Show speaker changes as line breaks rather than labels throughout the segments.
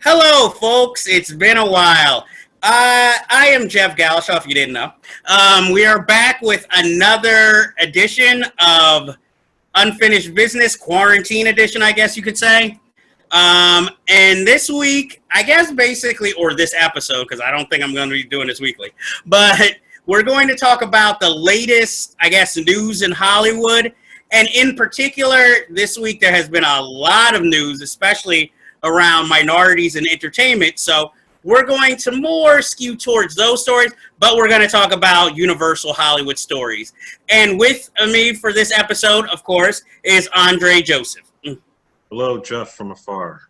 Hello, folks. It's been a while. I am Jeff Gallashaw, if you didn't know. We are back with another edition of Unfinished Business, Quarantine Edition, I guess you could say. And this week, I guess basically, or this episode, because I don't think I'm going to be doing this weekly, but we're going to talk about the latest, I guess, news in Hollywood. And in particular, this week there has been a lot of news, especially around minorities in entertainment. So we're going to more skew towards those stories, but we're going to talk about universal Hollywood stories. And with me for this episode, of course, is Andre Joseph.
Hello, Jeff from afar.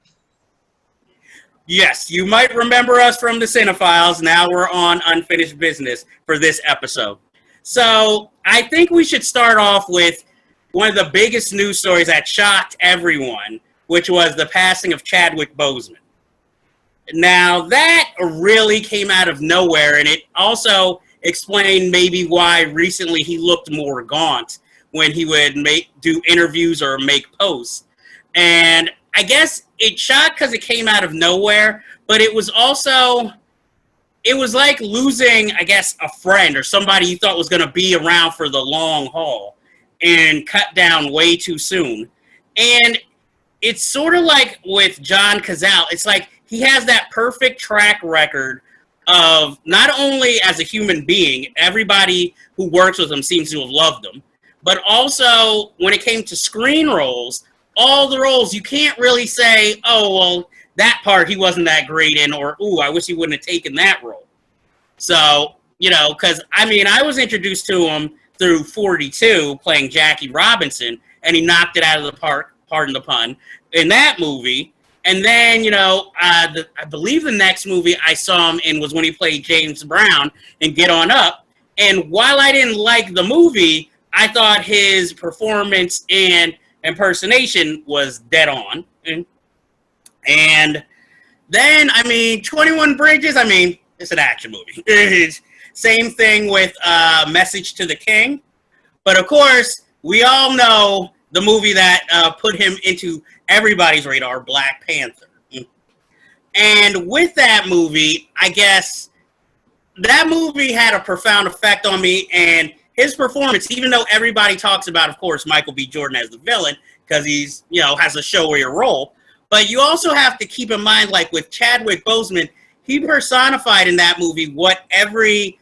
Yes, you might remember us from the Cinephiles. Now we're on Unfinished Business for this episode. So I think we should start off with one of the biggest news stories that shocked everyone, which was the passing of Chadwick Boseman. Now, that really came out of nowhere, and it also explained maybe why recently he looked more gaunt when he would do interviews or make posts. And I guess it shocked because it came out of nowhere, but it was also, it was like losing, I guess, a friend or somebody you thought was going to be around for the long haul and cut down way too soon. And it's sort of like with John Cazale. It's like he has that perfect track record of not only as a human being, everybody who works with him seems to have loved him, but also when it came to screen roles, all the roles, you can't really say, oh, well, that part he wasn't that great in, or, ooh, I wish he wouldn't have taken that role. So, because, I was introduced to him through 42, playing Jackie Robinson, and he knocked it out of the park, pardon the pun, in that movie. And then, I believe the next movie I saw him in was when he played James Brown in Get On Up. And while I didn't like the movie, I thought his performance and impersonation was dead on. And then, 21 Bridges, it's an action movie. Same thing with Message to the King. But of course, we all know the movie that put him into everybody's radar, Black Panther. And with that movie, I guess that movie had a profound effect on me, and his performance, even though everybody talks about, of course, Michael B. Jordan as the villain, because he's, has a showier role, but you also have to keep in mind, like with Chadwick Boseman, he personified in that movie what every,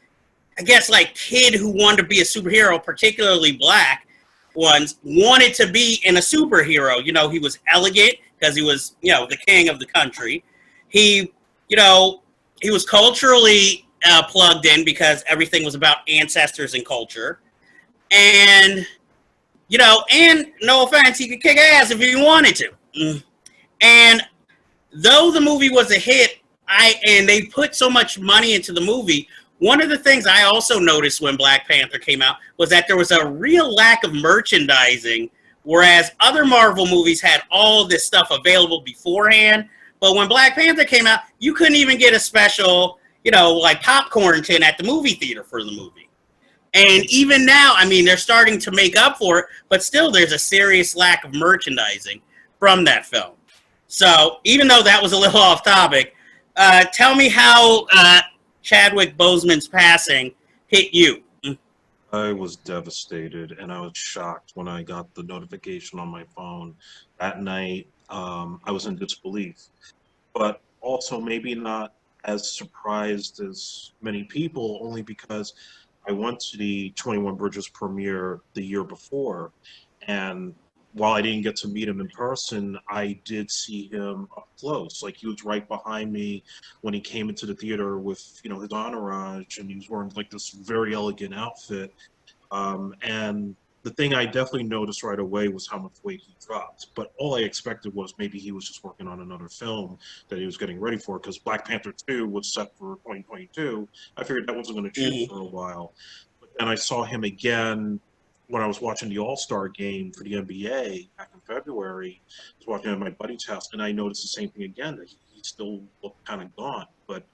I guess, like kid who wanted to be a superhero, particularly black ones, wanted to be in a superhero. He was elegant because he was, the king of the country. He, he was culturally plugged in because everything was about ancestors and culture. And, and no offense, he could kick ass if he wanted to. And though the movie was a hit, and they put so much money into the movie, one of the things I also noticed when Black Panther came out was that there was a real lack of merchandising, whereas other Marvel movies had all this stuff available beforehand. But when Black Panther came out, you couldn't even get a special, like popcorn tin at the movie theater for the movie. And even now, they're starting to make up for it, but still there's a serious lack of merchandising from that film. So even though that was a little off topic, tell me how Chadwick Boseman's passing hit you.
I was devastated and I was shocked when I got the notification on my phone that night. I was in disbelief, but also maybe not as surprised as many people, only because I went to the 21 Bridges premiere the year before, and while I didn't get to meet him in person, I did see him up close. Like, he was right behind me when he came into the theater with, his entourage, and he was wearing like this very elegant outfit. And the thing I definitely noticed right away was how much weight he dropped. But all I expected was maybe he was just working on another film that he was getting ready for, because Black Panther 2 was set for 2022. I figured that wasn't going to shoot for a while. But then I saw him again when I was watching the All-Star game for the NBA back in February. I was watching at my buddy's house, and I noticed the same thing again, that he still looked kind of gaunt. But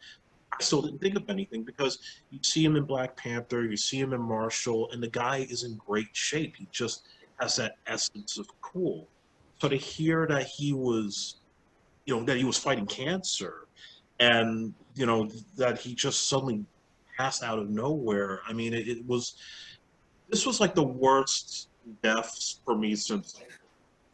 I still didn't think of anything, because you see him in Black Panther, you see him in Marshall, and the guy is in great shape. He just has that essence of cool. So to hear that he was that he was fighting cancer, and that he just suddenly passed out of nowhere. I mean, this was like the worst deaths for me since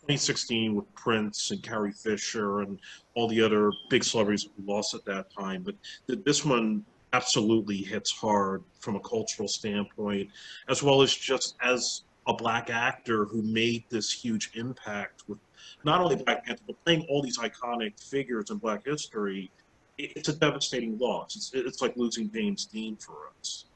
2016 with Prince and Carrie Fisher and all the other big celebrities we lost at that time. But this one absolutely hits hard from a cultural standpoint, as well as just as a black actor who made this huge impact with not only Black Panther, but playing all these iconic figures in Black history. It's a devastating loss. It's like losing James Dean for us.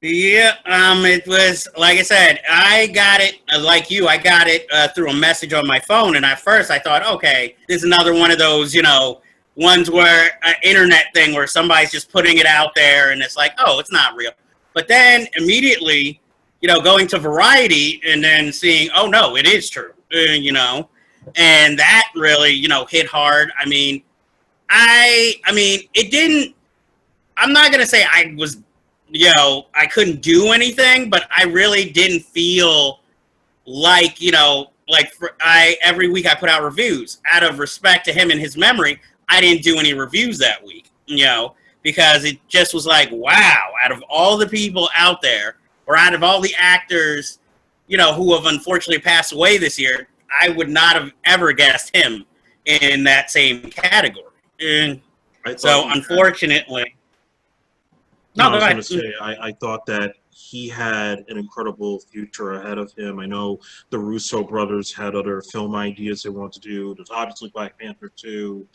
Yeah, it was, like I said, I got it, like you, I got it through a message on my phone, and at first I thought, okay, this is another one of those, ones where, internet thing where somebody's just putting it out there, and it's like, oh, it's not real. But then immediately, going to Variety, and then seeing, oh no, it is true, and that really, hit hard. I mean, it didn't, I'm not going to say I was, I couldn't do anything, but I really didn't feel like, every week I put out reviews. Out of respect to him and his memory, I didn't do any reviews that week, because it just was like, wow, out of all the people out there, or out of all the actors, who have unfortunately passed away this year, I would not have ever guessed him in that same category. And so, unfortunately...
No, I was going to say, I thought that he had an incredible future ahead of him. I know the Russo brothers had other film ideas they wanted to do. There's obviously Black Panther 2.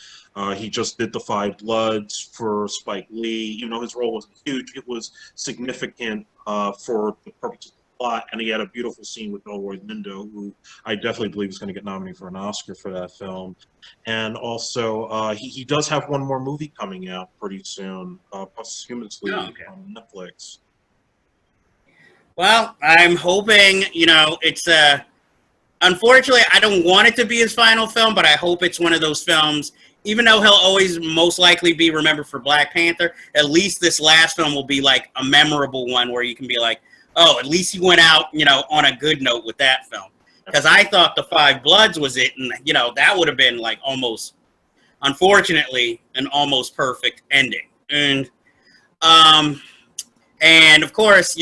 He just did The Five Bloods for Spike Lee. His role wasn't huge. It was significant for the purpose of the plot, and he had a beautiful scene with Delroy Lindo, who I definitely believe is going to get nominated for an Oscar for that film. And also, he does have one more movie coming out pretty soon, posthumously on Netflix.
Well, I'm hoping, it's unfortunately, I don't want it to be his final film, but I hope it's one of those films, even though he'll always most likely be remembered for Black Panther, at least this last film will be like a memorable one where you can be like, oh, at least he went out, on a good note with that film. Because I thought The Five Bloods was it, and, that would have been like almost, unfortunately, an almost perfect ending. And of course,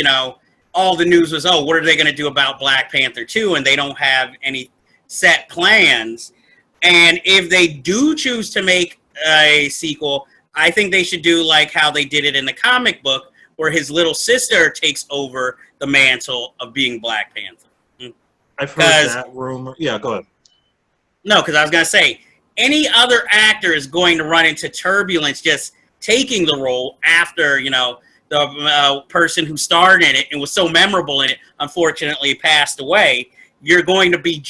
all the news was, oh, what are they going to do about Black Panther 2? And they don't have any set plans. And if they do choose to make a sequel, I think they should do like how they did it in the comic book, where his little sister takes over the mantle of being Black Panther.
I've heard that rumor. Yeah, go ahead.
No, because I was going to say, any other actor is going to run into turbulence just taking the role after, the person who starred in it and was so memorable in it, unfortunately passed away. You're going to be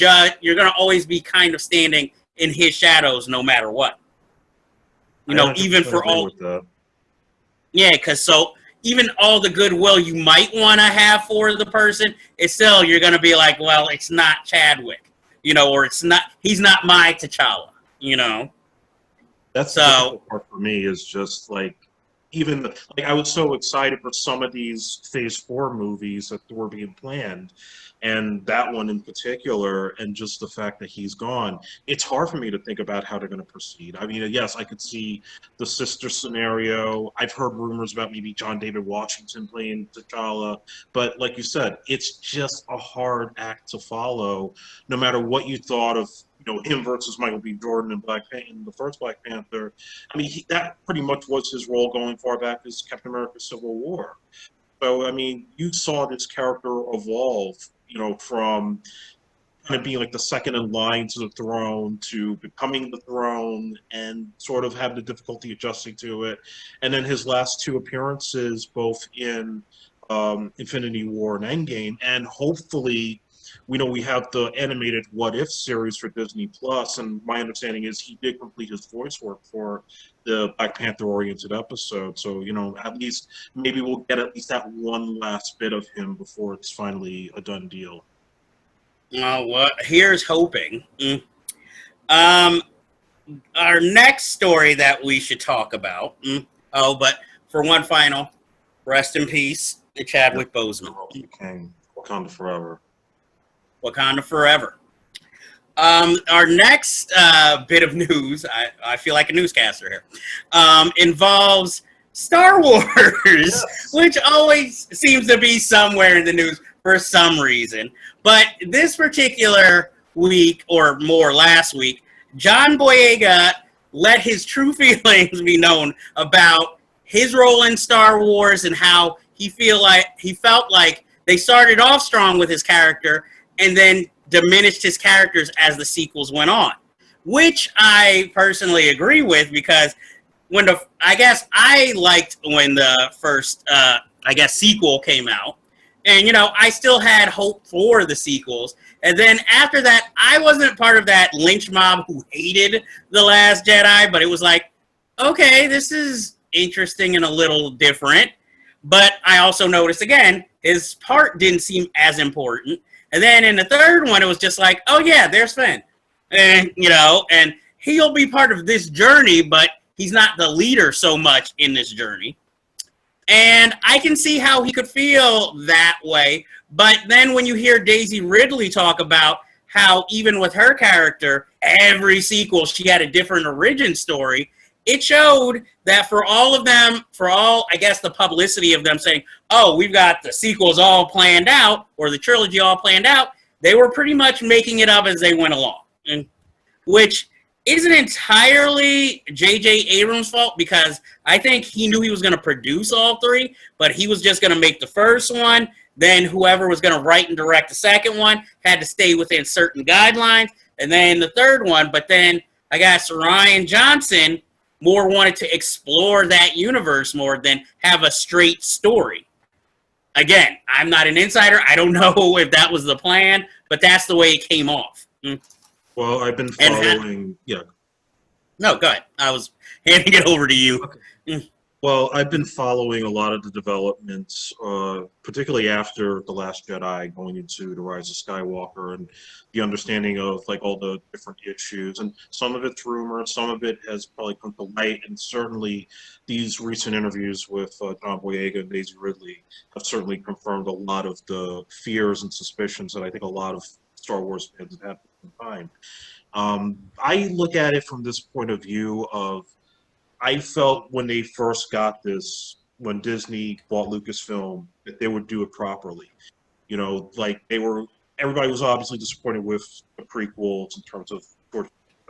you're going to always be kind of standing in his shadows no matter what. Even for all... Yeah, because even all the goodwill you might want to have for the person, it's still, you're going to be like, well, it's not Chadwick, or he's not my T'Challa,
That's the difficult part for me, is just like, I was so excited for some of these Phase 4 movies that were being planned, and that one in particular, and just the fact that he's gone. It's hard for me to think about how they're going to proceed. I mean, yes, I could see the sister scenario. I've heard rumors about maybe John David Washington playing T'Challa, but like you said, it's just a hard act to follow, no matter what you thought of him versus Michael B. Jordan in the first Black Panther. I mean, that pretty much was his role going far back as Captain America: Civil War. So, I mean, you saw this character evolve, from kind of being like the second in line to the throne to becoming the throne, and sort of have the difficulty adjusting to it. And then his last two appearances, both in Infinity War and Endgame, and hopefully, we have the animated What If series for Disney Plus, and my understanding is he did complete his voice work for the Black Panther-oriented episode. So, at least maybe we'll get at least that one last bit of him before it's finally a done deal.
Well, here's hoping. Our next story that we should talk about. But for one final, rest in peace, Chadwick Boseman.
King, Wakanda forever.
Wakanda forever. Our next bit of news, I feel like a newscaster here, involves Star Wars,
Yes.
which always seems to be somewhere in the news for some reason. But this particular week, or more last week, John Boyega let his true feelings be known about his role in Star Wars and how he felt like they started off strong with his character and then diminished his characters as the sequels went on, which I personally agree with, because I guess I liked when the first sequel came out, and I still had hope for the sequels. And then after that, I wasn't part of that lynch mob who hated The Last Jedi, but it was like, okay, this is interesting and a little different. But I also noticed, again, his part didn't seem as important. And then in the third one, it was just like, oh yeah, there's Finn. And, and he'll be part of this journey, but he's not the leader so much in this journey. And I can see how he could feel that way. But then when you hear Daisy Ridley talk about how even with her character, every sequel, she had a different origin story, it showed that for all of them, I guess, the publicity of them saying, oh, we've got the sequels all planned out, or the trilogy all planned out, they were pretty much making it up as they went along. Which isn't entirely J.J. Abrams' fault, because I think he knew he was going to produce all three, but he was just going to make the first one. Then whoever was going to write and direct the second one had to stay within certain guidelines. And then the third one, but then I guess Rian Johnson more wanted to explore that universe more than have a straight story. Again, I'm not an insider. I don't know if that was the plan, but that's the way it came off.
Well, I've been following. Yeah.
No, go ahead. I was handing it over to you.
Okay. Well, I've been following a lot of the developments, particularly after The Last Jedi, going into The Rise of Skywalker, and the understanding of like all the different issues. And some of it's rumor, some of it has probably come to light, and certainly these recent interviews with John Boyega and Daisy Ridley have certainly confirmed a lot of the fears and suspicions that I think a lot of Star Wars fans have had for some time. I look at it from this point of view of, I felt when they first got this, when Disney bought Lucasfilm, that they would do it properly. Like everybody was obviously disappointed with the prequels in terms of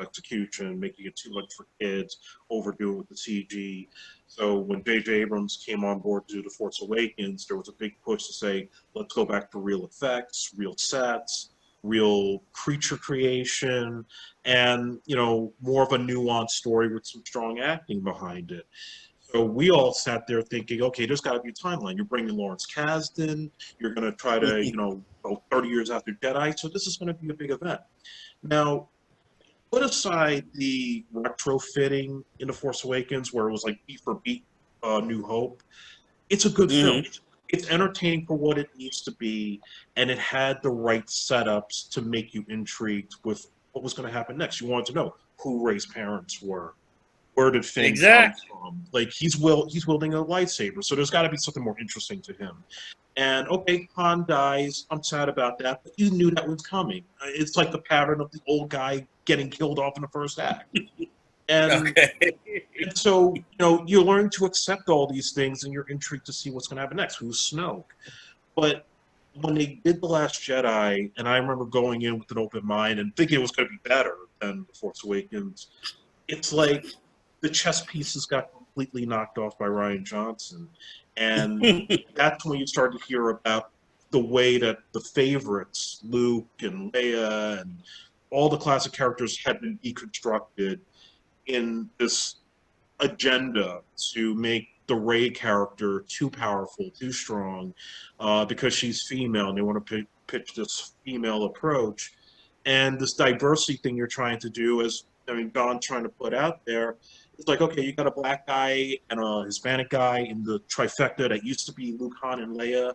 execution, making it too much for kids, overdoing with the CG. So when J.J. Abrams came on board to do The Force Awakens, there was a big push to say, let's go back to real effects, real sets, real creature creation, and more of a nuanced story with some strong acting behind it. So we all sat there thinking, okay, there's got to be a timeline. You're bringing Lawrence Kasdan. You're going to try to go 30 years after Jedi. So this is going to be a big event. Now, put aside the retrofitting in The Force Awakens, where it was like beat for beat New Hope. It's a good film. It's entertaining for what it needs to be, and it had the right setups to make you intrigued with what was going to happen next. You wanted to know who Rey's parents were, where did Finn come from. Like he's wielding a lightsaber, so there's got to be something more interesting to him. And okay, Han dies. I'm sad about that, but you knew that was coming. It's like the pattern of the old guy getting killed off in the first act. And so, you learn to accept all these things, and you're intrigued to see what's going to happen next. Who's Snoke? But when they did The Last Jedi, and I remember going in with an open mind and thinking it was going to be better than The Force Awakens, it's like the chess pieces got completely knocked off by Rian Johnson. And that's when you start to hear about the way that the favorites, Luke and Leia and all the classic characters, had been deconstructed in this agenda to make the Rey character too powerful, too strong, because she's female, and they want to pitch this female approach. And this diversity thing you're trying to do, as Don's trying to put out there, it's like, okay, you got a black guy and a Hispanic guy in the trifecta that used to be Luke, Han, and Leia,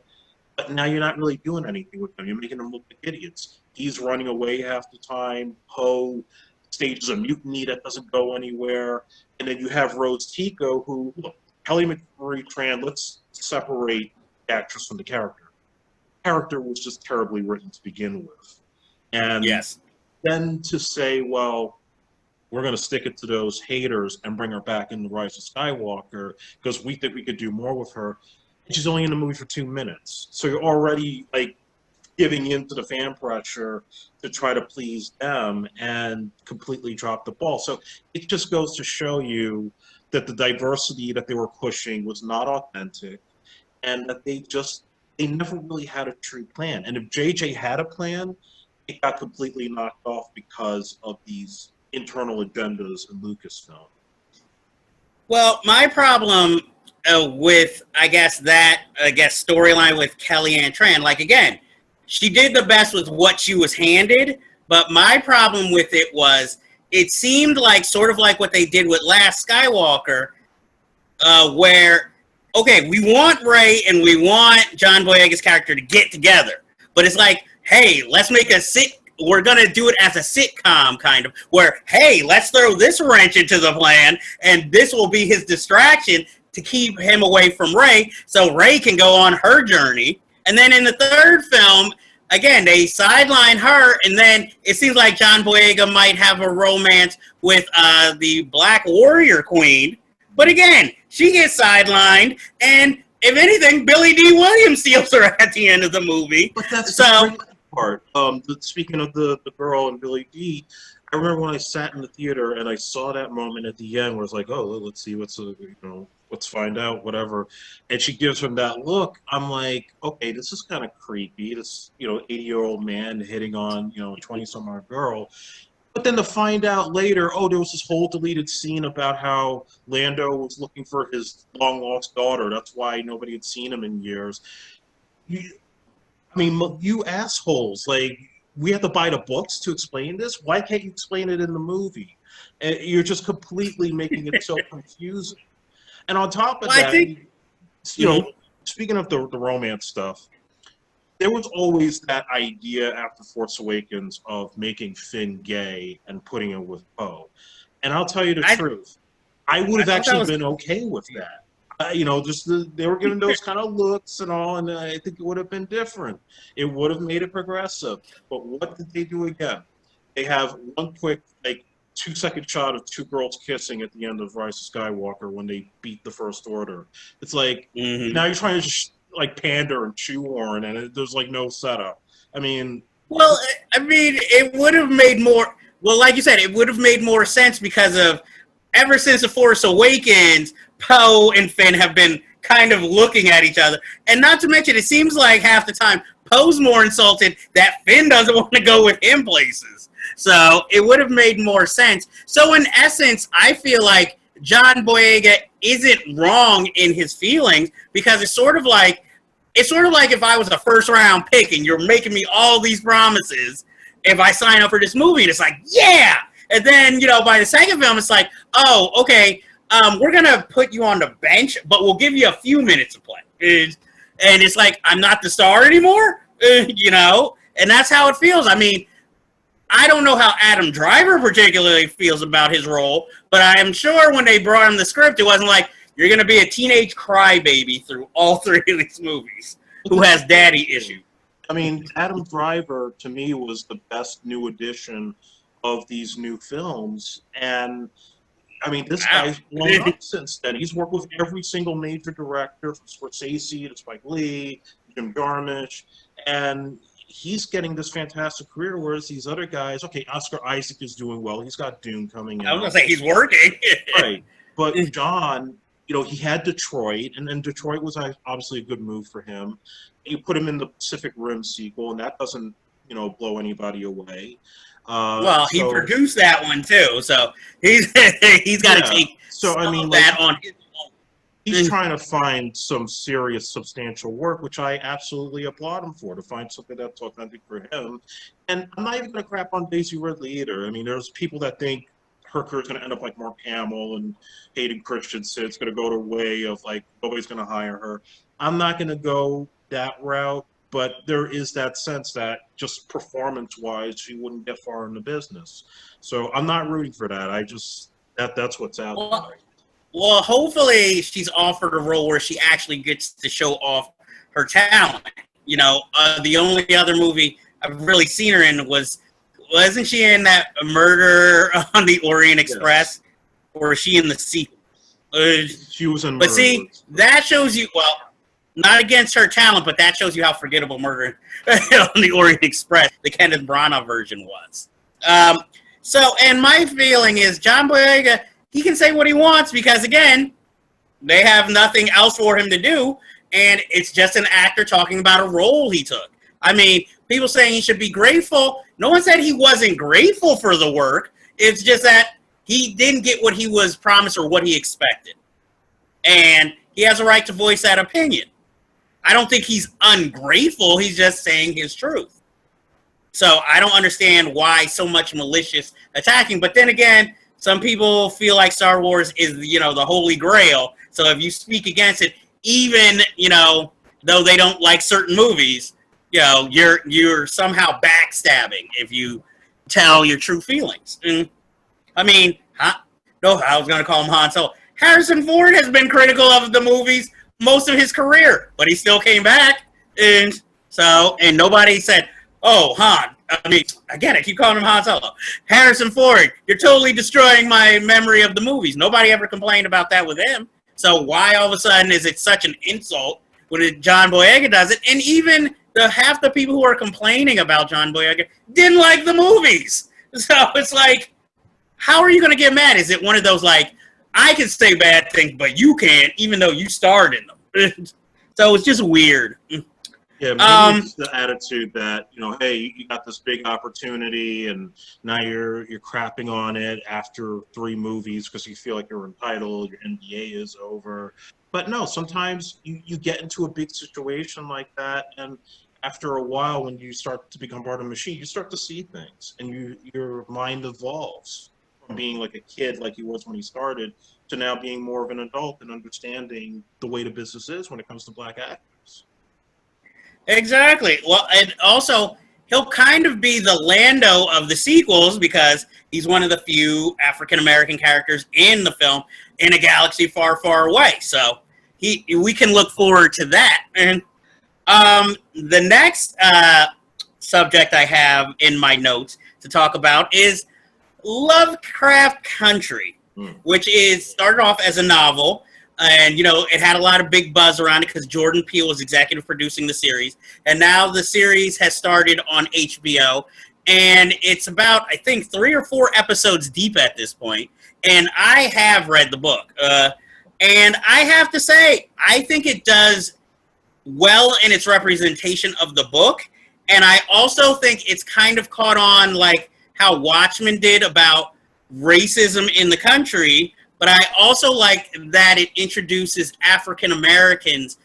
but now you're not really doing anything with them. You're making them look like idiots. He's running away half the time. Poe stages a mutiny that doesn't go anywhere. And then you have Rose Tico, who, look, Kelly Tran, let's separate the actress from the character. The character was just terribly written to begin with. And then to say, well, we're going to stick it to those haters and bring her back in the Rise of Skywalker because we think we could do more with her. She's only in the movie for 2 minutes. So you're already like giving in to the fan pressure to try to please them and completely drop the ball. So it just goes to show you that the diversity that they were pushing was not authentic and that they never really had a true plan. And if JJ had a plan, it got completely knocked off because of these internal agendas in Lucasfilm.
Well, my problem with, I guess, storyline with Kellyanne Tran, like, again, she did the best with what she was handed, but my problem with it was it seemed like sort of like what they did with Last Skywalker, where, okay, we want Rey and we want John Boyega's character to get together, but it's like, hey, let's make we're going to do it as a sitcom, kind of, where, hey, let's throw this wrench into the plan, and this will be his distraction to keep him away from Rey, so Rey can go on her journey. And then in the third film, again, they sideline her, and then it seems like John Boyega might have a romance with the Black Warrior Queen. But again, she gets sidelined, and if anything, Billy D. Williams steals her at the end of the movie.
But that's the great part. Speaking of the girl and Billy D., I remember when I sat in the theater and I saw that moment at the end where it's like, oh, let's see let's find out, whatever. And she gives him that look. I'm like, okay, this is kind of creepy. This, 80-year-old man hitting on, 20-some-odd girl. But then to find out later, oh, there was this whole deleted scene about how Lando was looking for his long-lost daughter. That's why nobody had seen him in years. You assholes, like, we have to buy the books to explain this? Why can't you explain it in the movie? And you're just completely making it so confusing. And on top of that, speaking of the romance stuff, there was always that idea after Force Awakens of making Finn gay and putting him with Poe. And I'll tell you the truth, I would have actually been okay with that. They were giving those kind of looks and all, and I think it would have been different. It would have made it progressive. But what did they do again? They have one quick, 2-second shot of two girls kissing at the end of Rise of Skywalker when they beat the First Order. It's like, now you're trying to just, pander and shoehorn, and there's, no setup. It
would have made more, like you said, it would have made more sense because of, ever since The Force Awakens, Poe and Finn have been kind of looking at each other. And not to mention, it seems like half the time, Poe's more insulted that Finn doesn't want to go with him places. So it would have made more sense. So in essence, I feel like John Boyega isn't wrong in his feelings because it's sort of like if I was a first round pick and you're making me all these promises if I sign up for this movie, and it's like, yeah. And then, by the second film, it's like, oh, okay, we're going to put you on the bench, but we'll give you a few minutes of play. And it's like, I'm not the star anymore, and that's how it feels. I don't know how Adam Driver particularly feels about his role, but I am sure when they brought him the script, it wasn't like, you're going to be a teenage crybaby through all three of these movies who has daddy issues.
Adam Driver, to me, was the best new addition of these new films. And, this guy's blown up since then. He's worked with every single major director, from Scorsese to Spike Lee, Jim Jarmusch, and he's getting this fantastic career, whereas these other guys, okay, Oscar Isaac is doing well. He's got Dune coming out.
I was going to say, he's working.
Right. But John, he had Detroit, and then Detroit was obviously a good move for him. You put him in the Pacific Rim sequel, and that doesn't, blow anybody away.
He produced that one too, so he's got to take that on his own.
He's trying to find some serious, substantial work, which I absolutely applaud him for, to find something that's authentic for him. And I'm not even going to crap on Daisy Ridley either. There's people that think her career's going to end up like Mark Hamill and Hayden Christensen. It's going to go the way of, nobody's going to hire her. I'm not going to go that route. But there is that sense that just performance-wise, she wouldn't get far in the business. So I'm not rooting for that. That's what's out there.
Well, hopefully she's offered a role where she actually gets to show off her talent. The only other movie I've really seen her in was wasn't she in that Murder on the Orient Express? Yes. Or was she in the sequel?
She was in Murder.
But see, that shows you, well, not against her talent, but that shows you how forgettable Murder on the Orient Express, the Kenneth Branagh version, was. And my feeling is John Boyega, he can say what he wants because, again, they have nothing else for him to do, and it's just an actor talking about a role he took. I mean, people saying he should be grateful. No one said he wasn't grateful for the work. It's just that he didn't get what he was promised or what he expected. And he has a right to voice that opinion. I don't think he's ungrateful. He's just saying his truth. So I don't understand why so much malicious attacking. But then again, some people feel like Star Wars is, the Holy Grail. So if you speak against it, even, though they don't like certain movies, you're somehow backstabbing if you tell your true feelings. And, I mean, I was going to call him Han Solo. Harrison Ford has been critical of the movies most of his career, but he still came back. And nobody said, oh, Han. I mean, again, I keep calling him Han Solo. Harrison Ford, you're totally destroying my memory of the movies. Nobody ever complained about that with him. So why all of a sudden is it such an insult when John Boyega does it? And even half the people who are complaining about John Boyega didn't like the movies. So it's like, how are you going to get mad? Is it one of those, like, I can say bad things, but you can't, even though you starred in them? So it's just weird.
Yeah, maybe it's the attitude that, hey, you got this big opportunity, and now you're crapping on it after 3 movies because you feel like you're entitled, your NDA is over. But no, sometimes you get into a big situation like that, and after a while, when you start to become part of a machine, you start to see things, and your mind evolves from being like a kid like he was when he started to now being more of an adult and understanding the way the business is when it comes to black actors.
Exactly. Well, and also, he'll kind of be the Lando of the sequels because he's one of the few African-American characters in the film in a galaxy far, far away. So we can look forward to that. And the next subject I have in my notes to talk about is Lovecraft Country, which started off as a novel. And, it had a lot of big buzz around it because Jordan Peele was executive producing the series. And now the series has started on HBO. And it's about, I think, 3 or 4 episodes deep at this point. And I have read the book. And I have to say, I think it does well in its representation of the book. And I also think it's kind of caught on like how Watchmen did about racism in the country. But I also like that it introduces African Americans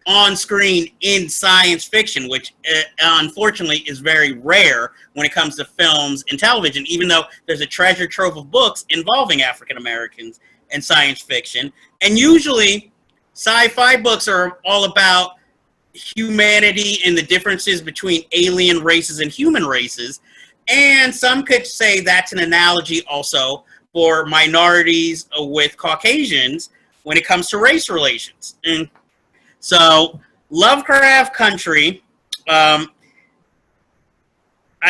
on screen in science fiction, which unfortunately is very rare when it comes to films and television, even though there's a treasure trove of books involving African Americans and science fiction. And usually sci-fi books are all about humanity and the differences between alien races and human races. And some could say that's an analogy also for minorities with Caucasians when it comes to race relations. And so Lovecraft Country, I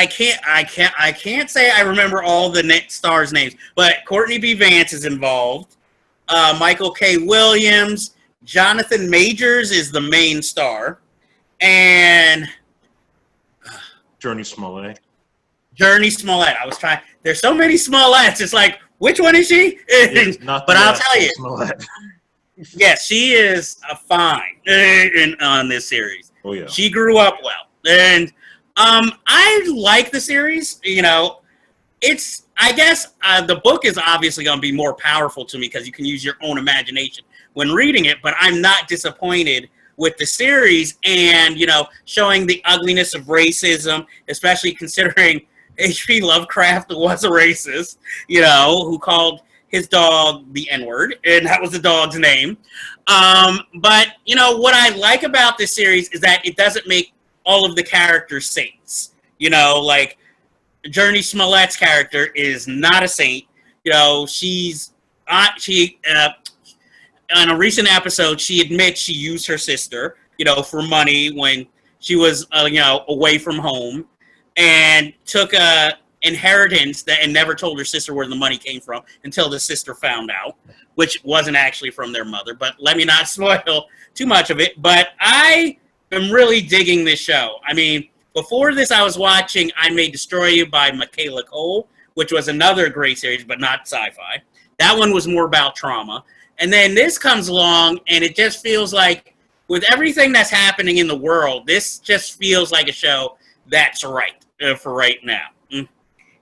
can't say I remember all the stars' names, but Courtney B. Vance is involved. Michael K. Williams, Jonathan Majors is the main star, and
Journey Smollett.
I was trying. There's so many Smolletts. It's like, which one is she? But I'll tell you.
Smollett.
Yes, she is fine on this series.
Oh yeah.
She grew up well, and I like the series. I guess the book is obviously going to be more powerful to me because you can use your own imagination when reading it. But I'm not disappointed with the series and showing the ugliness of racism, especially considering H.P. Lovecraft was a racist, who called his dog the N-word, and that was the dog's name. But, what I like about this series is that it doesn't make all of the characters saints. Like, Journey Smollett's character is not a saint. She's on a recent episode, she admits she used her sister, for money when she was, away from home, and took inheritance and never told her sister where the money came from until the sister found out, which wasn't actually from their mother. But let me not spoil too much of it. But I am really digging this show. I mean, before this, I was watching I May Destroy You by Michaela Cole, which was another great series, but not sci-fi. That one was more about trauma. And then this comes along, and it just feels like, with everything that's happening in the world, this just feels like a show that's right for right now.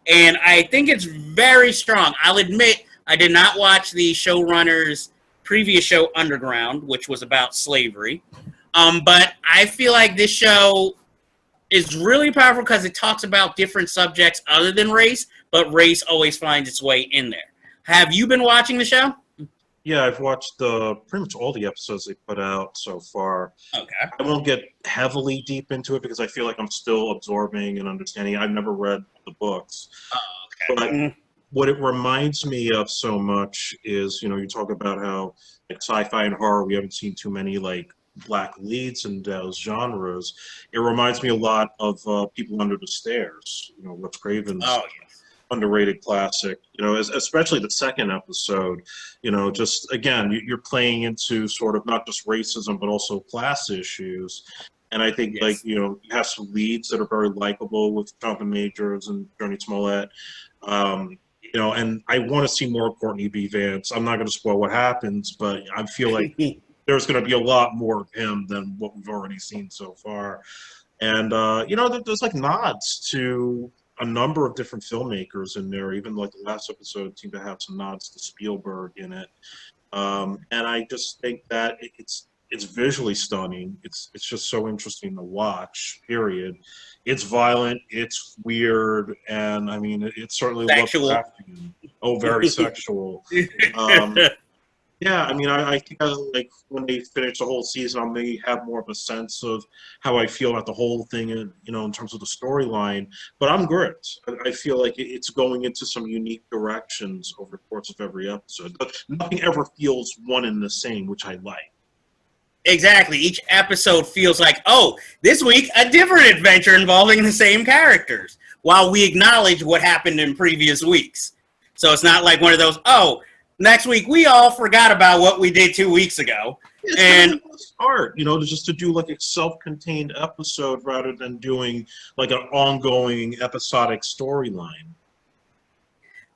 And I think it's very strong. I'll admit, I did not watch the showrunner's previous show, Underground, which was about slavery. But I feel like this show is really powerful because it talks about different subjects other than race, but race always finds its way in there. Have you been watching the show?
Yeah, I've watched pretty much all the episodes they put out so far.
Okay.
I won't get heavily deep into it because I feel like I'm still absorbing and understanding. I've never read the books.
Oh, okay.
But what it reminds me of so much is, you talk about how like sci-fi and horror, we haven't seen too many like black leads in those genres. It reminds me a lot of People Under the Stairs, Wes Craven's underrated classic, especially the second episode, just again, you're playing into sort of not just racism, but also class issues. And I think you have some leads that are very likable with Jonathan Majors and Joni Smollett. And I want to see more Courtney B. Vance. I'm not going to spoil what happens, but I feel like there's going to be a lot more of him than what we've already seen so far. And, there's like nods to a number of different filmmakers in there. Even like the last episode seemed to have some nods to Spielberg in it. And I just think that it's visually stunning. It's just so interesting to watch, period. It's violent, it's weird, and I mean, it's certainly Lovecraftian. Oh, very sexual. Yeah, I mean, I think like when they finish the whole season, I may have more of a sense of how I feel about the whole thing, in terms of the storyline. But I'm gripped. I feel like it's going into some unique directions over the course of every episode. But nothing ever feels one and the same, which I like.
Exactly. Each episode feels like, oh, this week, a different adventure involving the same characters, while we acknowledge what happened in previous weeks. So it's not like one of those, oh, next week we all forgot about what we did 2 weeks ago.
It's
and
art, just to do like a self-contained episode rather than doing like an ongoing episodic storyline.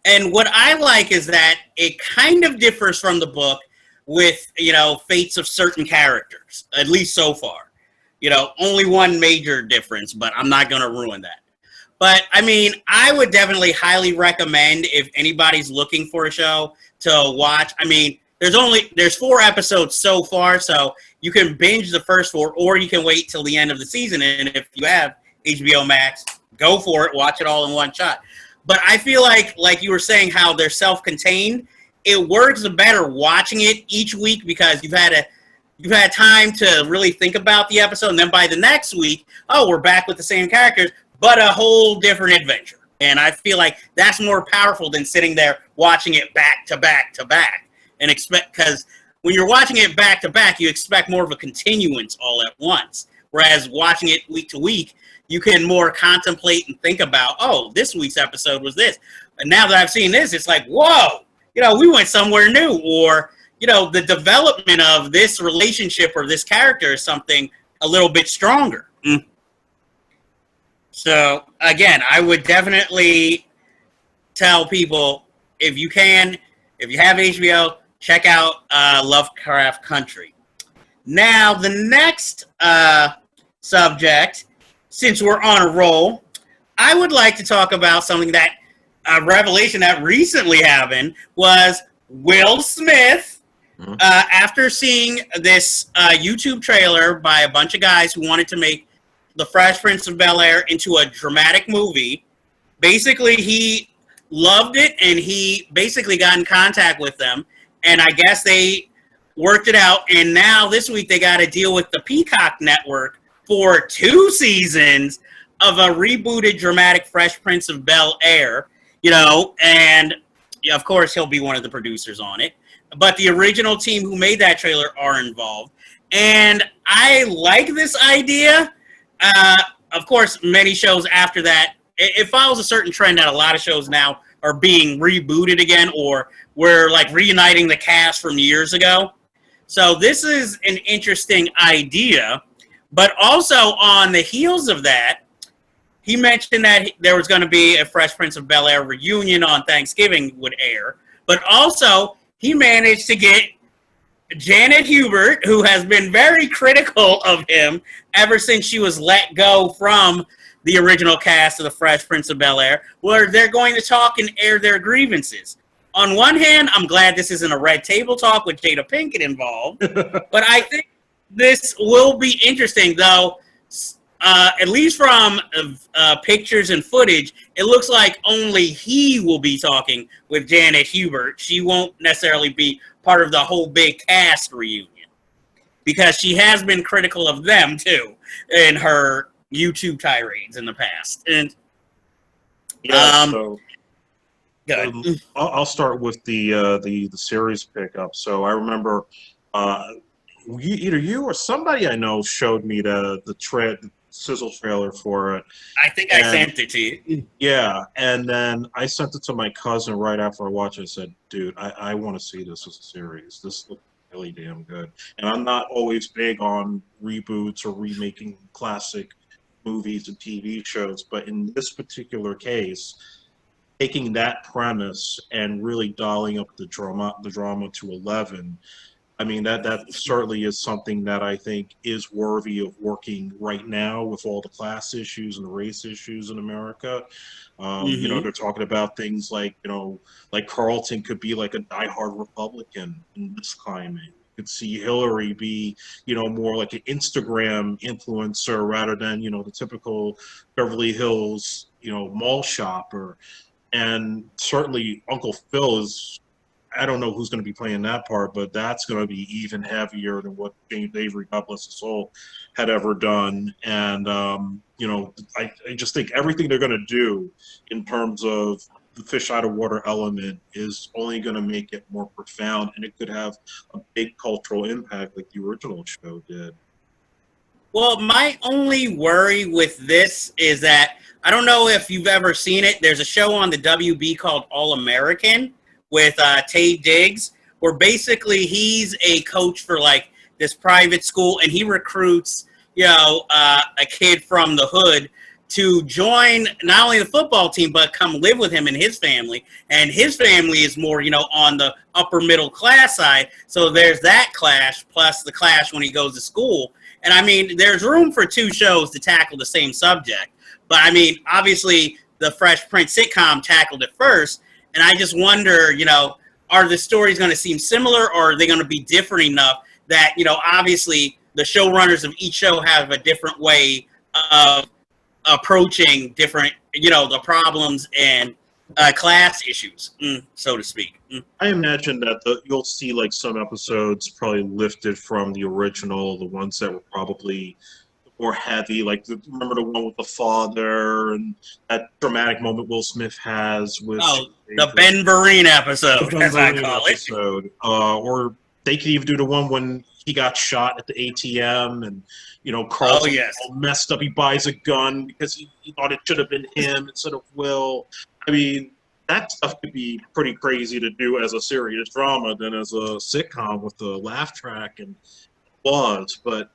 And what I like is that it kind of differs from the book with, fates of certain characters, at least so far. Only one major difference, but I'm not going to ruin that. But, I mean, I would definitely highly recommend, if anybody's looking for a show to watch. I mean, there's 4 episodes so far, so you can binge the first 4, or you can wait till the end of the season. And if you have HBO Max, go for it, watch it all in one shot. But I feel like you were saying, how they're self-contained. It works better watching it each week because you've had time to really think about the episode, and then by the next week, oh, we're back with the same characters, but a whole different adventure. And I feel like that's more powerful than sitting there watching it back to back to back, and because when you're watching it back to back, you expect more of a continuance all at once. Whereas watching it week to week, you can more contemplate and think about, oh, this week's episode was this, and now that I've seen this, it's like, whoa. We went somewhere new, or, the development of this relationship or this character is something a little bit stronger. So, again, I would definitely tell people, if you have HBO, check out Lovecraft Country. Now, the next subject, since we're on a roll, I would like to talk about something that a revelation that recently happened was Will Smith, after seeing this YouTube trailer by a bunch of guys who wanted to make The Fresh Prince of Bel-Air into a dramatic movie. Basically, he loved it, and he basically got in contact with them, and I guess they worked it out, and now this week they got to deal with the Peacock Network for 2 seasons of a rebooted dramatic Fresh Prince of Bel-Air. And of course he'll be one of the producers on it. But the original team who made that trailer are involved. And I like this idea. Of course, many shows after that it follows a certain trend that a lot of shows now are being rebooted again, or we're like reuniting the cast from years ago. So this is an interesting idea, but also on the heels of that, he mentioned that there was going to be a Fresh Prince of Bel-Air reunion on Thanksgiving would air, but also he managed to get Janet Hubert, who has been very critical of him ever since she was let go from the original cast of the Fresh Prince of Bel-Air, where they're going to talk and air their grievances. On one hand, I'm glad this isn't a red table talk with Jada Pinkett involved, but I think this will be interesting, though. At least from pictures and footage, it looks like only he will be talking with Janet Hubert. She won't necessarily be part of the whole big cast reunion, because she has been critical of them, too, in her YouTube tirades in the past. And
I'll start with the series pickup. So I remember either you or somebody I know showed me the sizzle trailer for it.
I think I sent it to you.
Yeah, and then I sent it to my cousin right after I watched it. I said, dude, I want to see this as a series. This looks really damn good. And I'm not always big on reboots or remaking classic movies and TV shows, but in this particular case, taking that premise and really dialing up the drama to 11, I mean, that certainly is something that I think is worthy of working right now with all the class issues and the race issues in America. You know, they're talking about things like, you know, like Carlton could be like a diehard Republican in this climate. You could see Hillary be, you know, more like an Instagram influencer rather than, you know, the typical Beverly Hills, you know, mall shopper. And certainly Uncle Phil is, I don't know who's going to be playing that part, but that's going to be even heavier than what James Avery, God bless his soul, had ever done. And, you know, I just think everything they're going to do in terms of the fish out of water element is only going to make it more profound, and it could have a big cultural impact like the original show did.
Well, my only worry with this is that, I don't know if you've ever seen it, there's a show on the WB called All American with Taye Diggs, where basically he's a coach for like this private school, and he recruits, you know, a kid from the hood to join not only the football team, but come live with him and his family. And his family is more, you know, on the upper middle class side. So there's that clash, plus the clash when he goes to school. And I mean, there's room for two shows to tackle the same subject. But I mean, obviously the Fresh Prince sitcom tackled it first. And I just wonder, you know, are the stories going to seem similar, or are they going to be different enough that, you know, obviously the showrunners of each show have a different way of approaching different, you know, the problems and class issues, so to speak.
I imagine that you'll see like some episodes probably lifted from the original, the ones that were probably more heavy, like remember the one with the father and that dramatic moment Will Smith has with
the Ben Vereen episode, as I call it.
Or they could even do the one when he got shot at the ATM, and you know, Carl's all messed up. He buys a gun because he thought it should have been him instead of Will. I mean, that stuff could be pretty crazy to do as a serious drama than as a sitcom with the laugh track and applause. But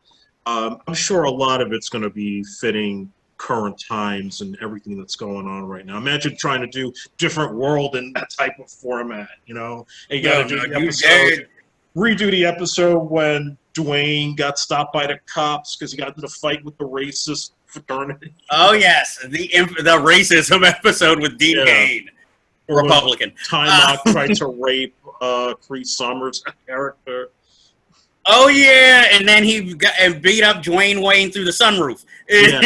I'm sure a lot of it's going to be fitting current times and everything that's going on right now. Imagine trying to do different world in that type of format, you know? And you got to do the episode, redo the episode when Dwayne got stopped by the cops because he got into the fight with the racist fraternity.
Oh, yes. The racism episode with Dean Cain, Republican.
Time Out tried to rape Cree Summers' character.
Oh, yeah, and then he beat up Dwayne Wayne through the sunroof. Yeah.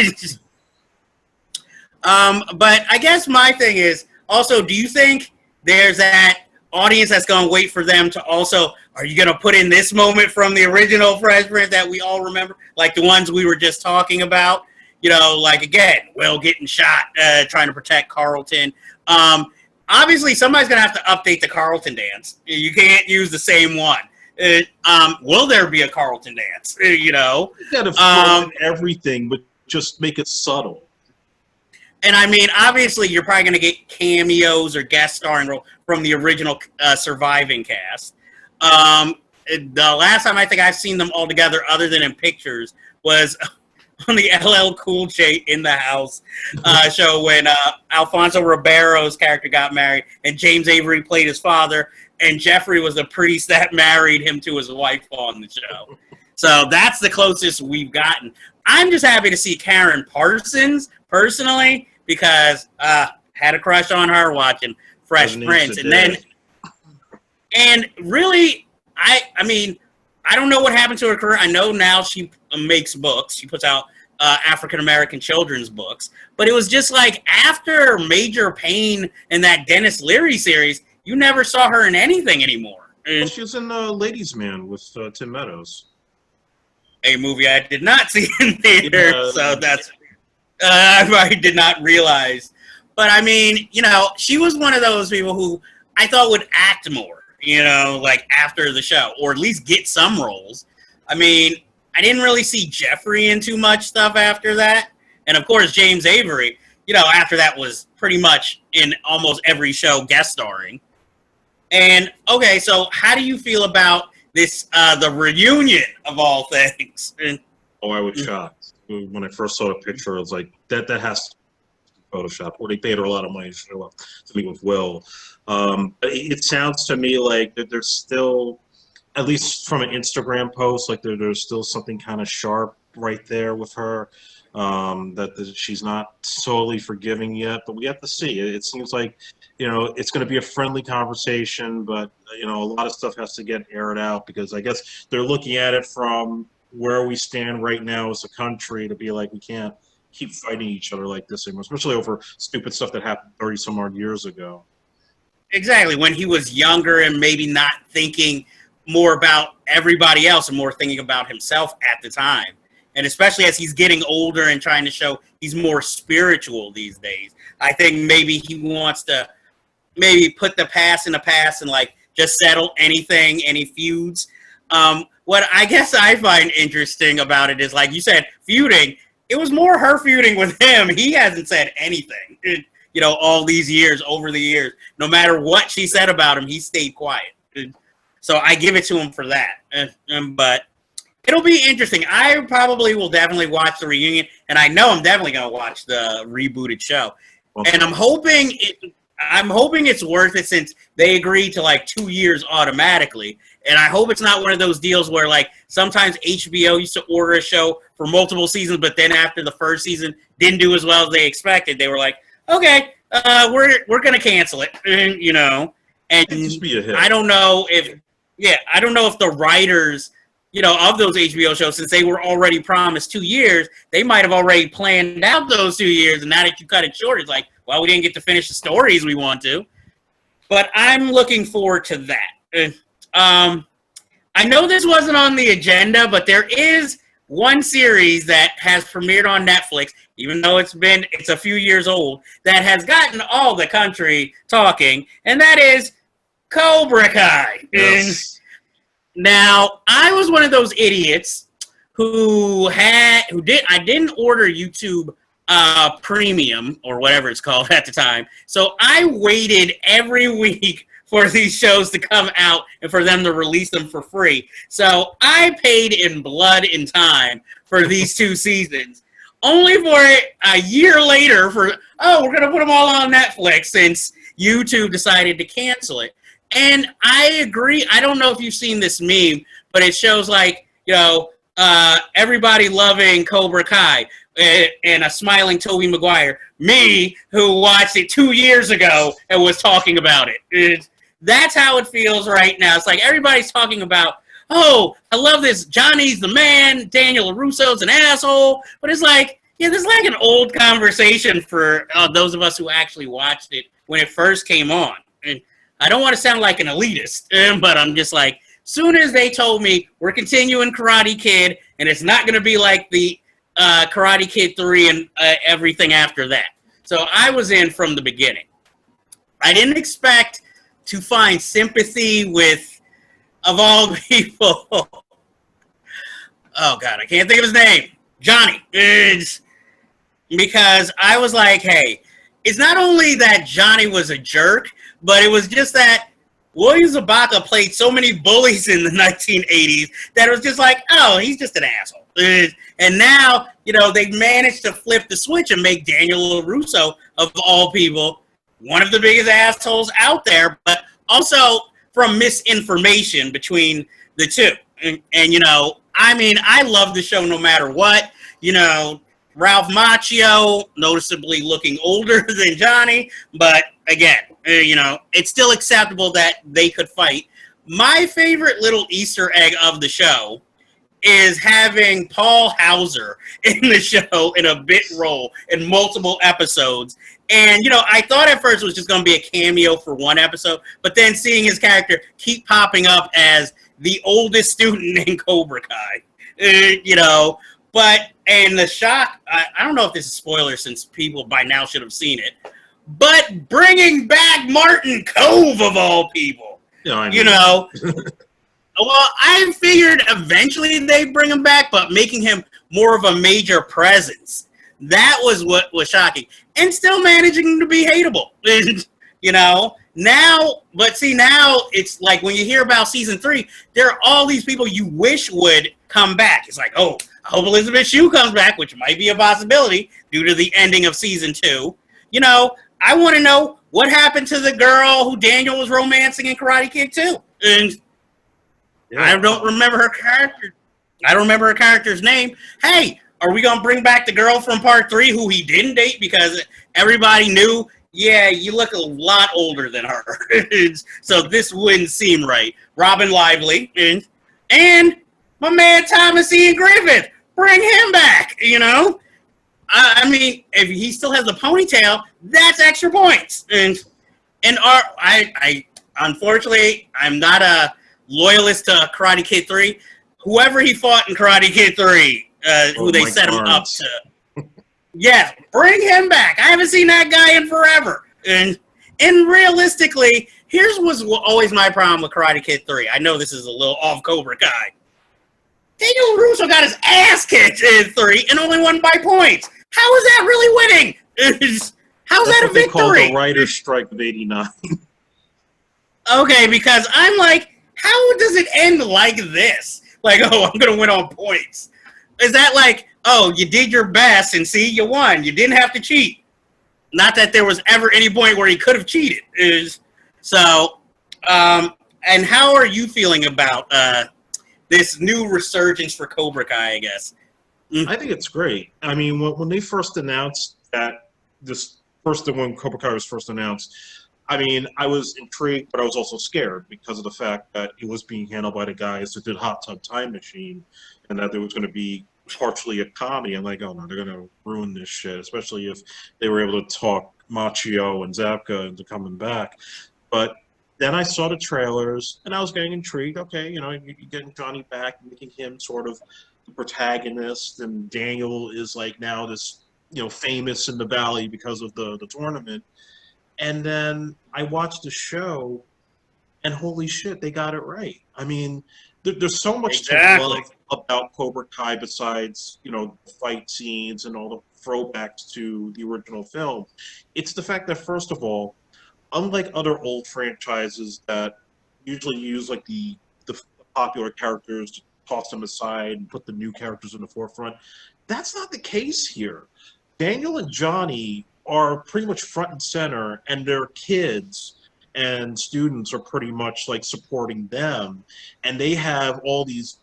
But I guess my thing is, also, do you think there's that audience that's going to wait for them to also, are you going to put in this moment from the original Fresh Prince that we all remember? Like the ones we were just talking about? You know, like, again, Will getting shot, trying to protect Carlton. Obviously, somebody's going to have to update the Carlton dance. You can't use the same one. Will there be a Carlton dance? You know,
you gotta throw in everything, but just make it subtle.
And I mean, obviously, you're probably going to get cameos or guest starring role from the original surviving cast. The last time I think I've seen them all together, other than in pictures, was on the LL Cool J in the House show when Alfonso Ribeiro's character got married and James Avery played his father, and Jeffrey was the priest that married him to his wife on the show. So that's the closest we've gotten. I'm just happy to see Karen Parsons, personally, because had a crush on her watching Fresh Prince. And really, I mean, I don't know what happened to her career. I know now she makes books. She puts out African-American children's books. But it was just like after Major Payne and that Dennis Leary series, you never saw her in anything anymore.
Well, she was in Ladies' Man with Tim Meadows.
A movie I did not see in theater, so that's I did not realize. But I mean, you know, she was one of those people who I thought would act more, you know, like after the show, or at least get some roles. I mean, I didn't really see Jeffrey in too much stuff after that. And of course, James Avery, you know, after that was pretty much in almost every show guest starring. And okay, so how do you feel about this, the reunion of all things?
Oh, I was shocked. When I first saw the picture, I was like, that has to be Photoshop. Or they paid her a lot of money to show up to meet with Will. But it sounds to me like that there's still, at least from an Instagram post, like there's still something kind of sharp right there with her. That she's not totally forgiving yet, but we have to see. It seems like, you know, it's going to be a friendly conversation, but, you know, a lot of stuff has to get aired out because I guess they're looking at it from where we stand right now as a country to be like, we can't keep fighting each other like this anymore, especially over stupid stuff that happened 30 some odd years ago.
Exactly. When he was younger and maybe not thinking more about everybody else and more thinking about himself at the time. And especially as he's getting older and trying to show he's more spiritual these days. I think maybe he wants to maybe put the past in the past and like just settle anything, any feuds. What I guess I find interesting about it is, like you said, feuding. It was more her feuding with him. He hasn't said anything, you know, all these years, over the years. No matter what she said about him, he stayed quiet. So I give it to him for that. But it'll be interesting. I probably will definitely watch the reunion, and I know I'm definitely going to watch the rebooted show. Okay. And I'm hoping it's worth it since they agreed to like 2 years automatically. And I hope it's not one of those deals where like sometimes HBO used to order a show for multiple seasons, but then after the first season didn't do as well as they expected. They were like, okay, we're going to cancel it, you know. And I don't know if the writers, you know, of those HBO shows, since they were already promised 2 years, they might have already planned out those 2 years. And now that you cut it short, it's like, well, we didn't get to finish the stories we want to. But I'm looking forward to that. I know this wasn't on the agenda, but there is one series that has premiered on Netflix, even though it's a few years old, that has gotten all the country talking, and that is Cobra Kai.
Yes.
Now, I was one of those idiots I didn't order YouTube Premium or whatever it's called at the time. So I waited every week for these shows to come out and for them to release them for free. So I paid in blood and time for these 2 seasons, only for a year later we're going to put them all on Netflix since YouTube decided to cancel it. And I agree. I don't know if you've seen this meme, but it shows like, you know, everybody loving Cobra Kai and a smiling Tobey Maguire. Me, who watched it 2 years ago and was talking about it. That's how it feels right now. It's like everybody's talking about, oh, I love this. Johnny's the man. Daniel LaRusso's an asshole. But it's like, yeah, this is like an old conversation for those of us who actually watched it when it first came on. And I don't want to sound like an elitist, but I'm just like, soon as they told me we're continuing Karate Kid, and it's not going to be like the Karate Kid 3 and everything after that. So I was in from the beginning. I didn't expect to find sympathy with, of all people, oh God, I can't think of his name. Johnny. because I was like, hey, it's not only that Johnny was a jerk, but it was just that William Zabaka played so many bullies in the 1980s that it was just like, oh, he's just an asshole. And now, they managed to flip the switch and make Daniel LaRusso, of all people, one of the biggest assholes out there, but also from misinformation between the two. And I love the show no matter what. Ralph Macchio, noticeably looking older than Johnny, but again, it's still acceptable that they could fight. My favorite little Easter egg of the show is having Paul Hauser in the show in a bit role in multiple episodes. And, I thought at first it was just going to be a cameo for one episode, but then seeing his character keep popping up as the oldest student in Cobra Kai, and the shock, I don't know if this is spoiler since people by now should have seen it, but bringing back Martin Cove of all people. Well, I figured eventually they'd bring him back, but making him more of a major presence, that was what was shocking. And still managing to be hateable, Now it's like when you hear about season 3, there are all these people you wish would come back. It's like, oh, I hope Elizabeth Shue comes back, which might be a possibility due to the ending of season 2. I want to know what happened to the girl who Daniel was romancing in Karate Kid 2. And I don't remember her character. I don't remember her character's name. Hey, are we going to bring back the girl from part 3 who he didn't date because everybody knew, yeah, you look a lot older than her. So this wouldn't seem right. Robin Lively and my man Thomas Ian Griffith. Bring him back, I mean, if he still has the ponytail, that's extra points. And I unfortunately, I'm not a loyalist to Karate Kid 3. Whoever he fought in Karate Kid 3, who they set him up to. Yes, bring him back. I haven't seen that guy in forever. And realistically, here's what's always my problem with Karate Kid 3. I know this is a little off Cobra Kai. Daniel Russo got his ass kicked in 3 and only won by points. How is that really winning? How's that a victory? That's what they call
the writer's strike of '89.
Okay, because I'm like, how does it end like this? Like, oh, I'm going to win on points. Is that like, oh, you did your best and see, you won. You didn't have to cheat. Not that there was ever any point where he could have cheated. And how are you feeling about this new resurgence for Cobra Kai, I guess?
I think it's great. I mean, when they first announced that when Cobra Kai was first announced, I mean, I was intrigued, but I was also scared because of the fact that it was being handled by the guys that did Hot Tub Time Machine, and that there was going to be partially a comedy. I'm like, oh no, they're going to ruin this shit, especially if they were able to talk Macchio and Zabka into coming back. But then I saw the trailers, and I was getting intrigued. Okay, you're getting Johnny back, making him sort of the protagonist, and Daniel is like now this, famous in the Valley because of the tournament. And then I watched the show, and holy shit, they got it right. I mean, there's so much to love about Cobra Kai besides, the fight scenes and all the throwbacks to the original film. It's the fact that, first of all, unlike other old franchises that usually use like the popular characters to toss them aside and put the new characters in the forefront, that's not the case here. Daniel and Johnny are pretty much front and center, and their kids and students are pretty much like supporting them, and they have all these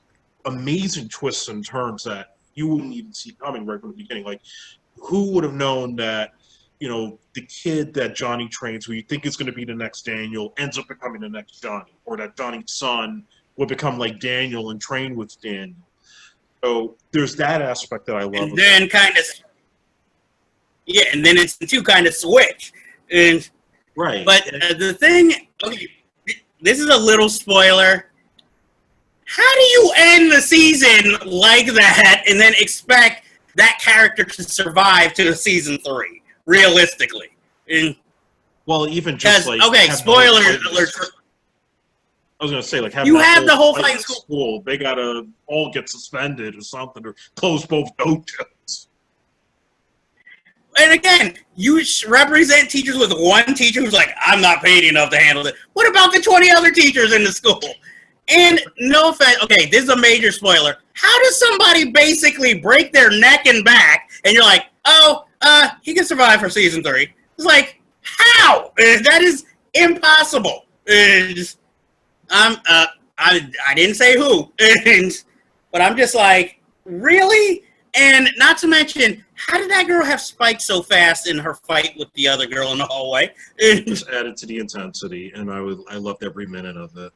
amazing twists and turns that you wouldn't even see coming right from the beginning. Like, who would have known that, the kid that Johnny trains, who you think is going to be the next Daniel, ends up becoming the next Johnny, or that Johnny's son would become like Daniel and train with Daniel. So there's that aspect that I love.
And then and then it's the two kind of switch. And
right.
But the thing, okay, this is a little spoiler. How do you end the season like that and then expect that character to survive to season 3, realistically?
Well, even just like...
Okay, spoiler alert.
I was going to say, like,
you have the whole fight
school. They got to all get suspended or something, or close both dojos.
And again, you represent teachers with one teacher who's like, I'm not paid enough to handle it. What about the 20 other teachers in the school? And no offense, okay, this is a major spoiler. How does somebody basically break their neck and back, and you're like, oh, he can survive for season 3? It's like, how? That is impossible. I didn't say who, but I'm just like, really? And not to mention, how did that girl have spikes so fast in her fight with the other girl in the hallway?
Just added to the intensity, and I loved every minute of it.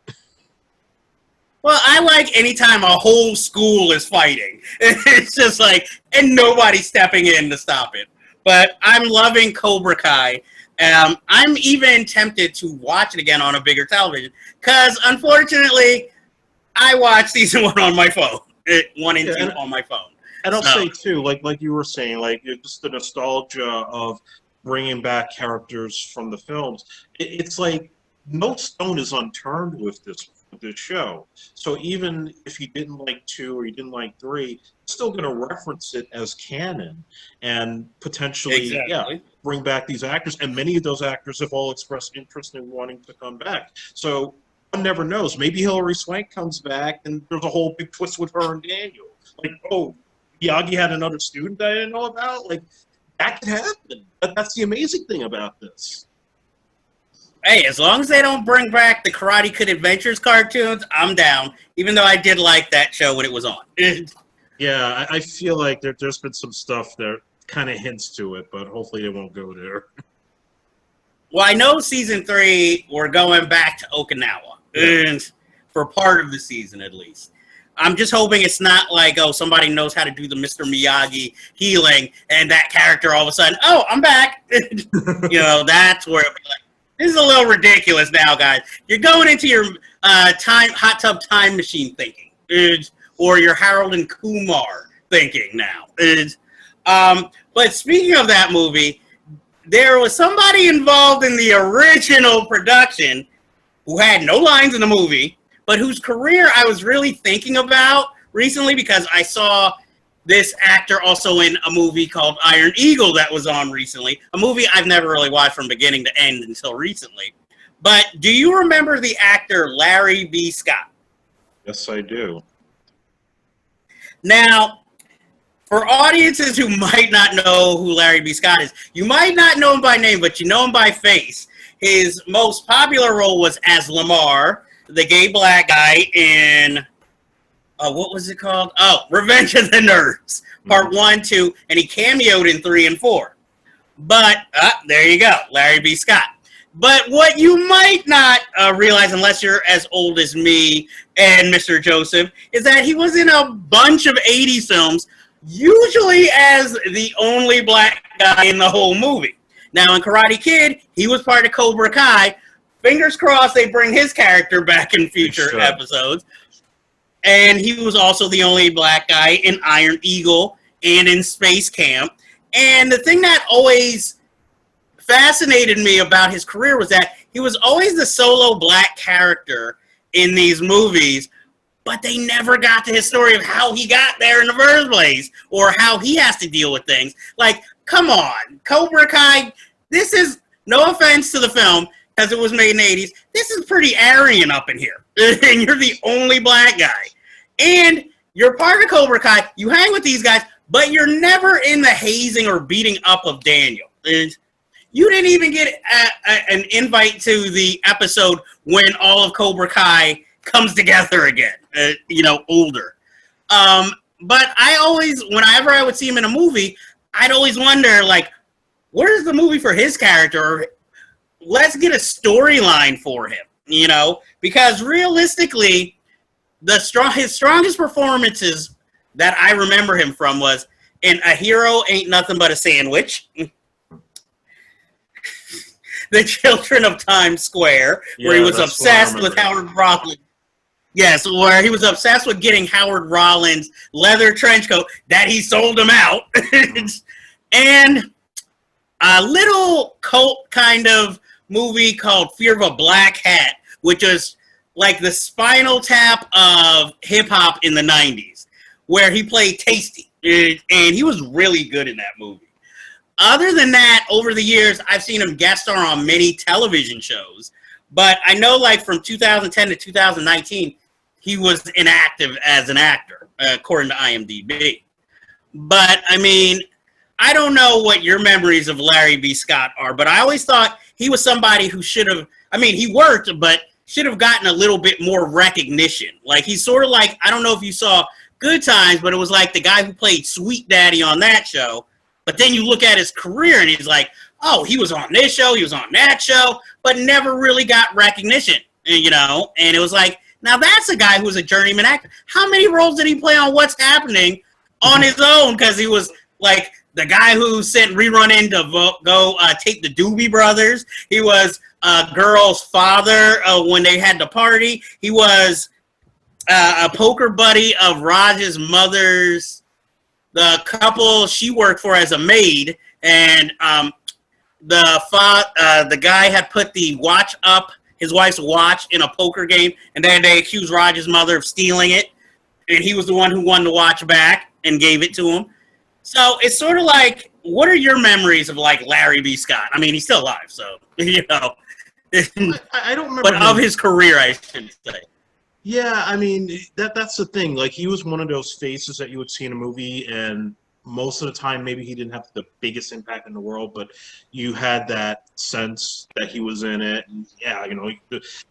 Well, I like anytime a whole school is fighting. It's just like, and nobody stepping in to stop it. But I'm loving Cobra Kai. I'm even tempted to watch it again on a bigger television because, unfortunately, I watched season 1 on my phone, 1 and 2 on my phone.
And I'll say too, like you were saying, like just the nostalgia of bringing back characters from the films. It's like no stone is unturned with this show. So even if you didn't like 2 or you didn't like 3, you're still going to reference it as canon and potentially, bring back these actors. And many of those actors have all expressed interest in wanting to come back. So one never knows. Maybe Hilary Swank comes back and there's a whole big twist with her and Daniel. Like, oh, Miyagi had another student I didn't know about. Like, that could happen. That's the amazing thing about this.
Hey, as long as they don't bring back the Karate Kid Adventures cartoons, I'm down. Even though I did like that show when it was on.
Yeah, I feel like there's been some stuff that kind of hints to it, but hopefully they won't go there.
Well, I know season 3, we're going back to Okinawa. And for part of the season, at least. I'm just hoping it's not like, oh, somebody knows how to do the Mr. Miyagi healing, and that character all of a sudden, oh, I'm back. You know, that's where it'll be like, this is a little ridiculous now, guys. You're going into your hot tub time machine thinking, or your Harold and Kumar thinking now. But speaking of that movie, there was somebody involved in the original production who had no lines in the movie, but whose career I was really thinking about recently because I saw this actor also in a movie called Iron Eagle that was on recently, a movie I've never really watched from beginning to end until recently. But do you remember the actor Larry B. Scott?
Yes, I do.
Now, for audiences who might not know who Larry B. Scott is, you might not know him by name, but you know him by face. His most popular role was as Lamar, the gay black guy in, what was it called? Oh, Revenge of the Nerds, Part 1, 2, and he cameoed in 3 and 4. But, there you go, Larry B. Scott. But what you might not realize, unless you're as old as me and Mr. Joseph, is that he was in a bunch of 80s films, usually as the only black guy in the whole movie. Now, in Karate Kid, he was part of Cobra Kai. Fingers crossed they bring his character back in future episodes. And he was also the only black guy in Iron Eagle and in Space Camp. And the thing that always fascinated me about his career was that he was always the solo black character in these movies, but they never got to his story of how he got there in the first place or how he has to deal with things. Like, come on, Cobra Kai, this is, no offense to the film, because it was made in the 80s, this is pretty Aryan up in here. And you're the only black guy. And you're part of Cobra Kai, you hang with these guys, but you're never in the hazing or beating up of Daniel. You didn't even get an invite to the episode when all of Cobra Kai comes together again, older. But I always, whenever I would see him in a movie, I'd always wonder, like, where's the movie for his character? Or let's get a storyline for him, because realistically, his strongest performances that I remember him from was in A Hero Ain't Nothing But a Sandwich, The Children of Times Square, where he was obsessed with Howard Rollins. Yes, where he was obsessed with getting Howard Rollins' leather trench coat that he sold him out. And a little cult kind of movie called Fear of a Black Hat, which is like the Spinal Tap of hip-hop in the 90s, where he played Tasty. And he was really good in that movie. Other than that, over the years, I've seen him guest star on many television shows. But I know, like, from 2010 to 2019, he was inactive as an actor, according to IMDb. But, I mean, I don't know what your memories of Larry B. Scott are, but I always thought he was somebody who should have, I mean, he worked, but should have gotten a little bit more recognition. Like, he's sort of like, I don't know if you saw Good Times, but it was like the guy who played Sweet Daddy on that show. But then you look at his career and he's like, oh, he was on this show, he was on that show, but never really got recognition, you know? And it was like, now that's a guy who was a journeyman actor. How many roles did he play on What's Happening on his own? Because he was like the guy who sent Rerun in to go take the Doobie Brothers. He was a girl's father when they had the party. He was a poker buddy of Raj's mother's, the couple she worked for as a maid, and the guy had put the watch up, his wife's watch, in a poker game, and then they accused Raj's mother of stealing it, and he was the one who won the watch back and gave it to him. So it's sort of like, what are your memories of like Larry B. Scott? I mean, he's still alive, so you know.
I don't remember,
but of his career, I should say.
Yeah, I mean, that's the thing. Like, he was one of those faces that you would see in a movie, and most of the time, maybe he didn't have the biggest impact in the world, but you had that sense that he was in it. And yeah, you know,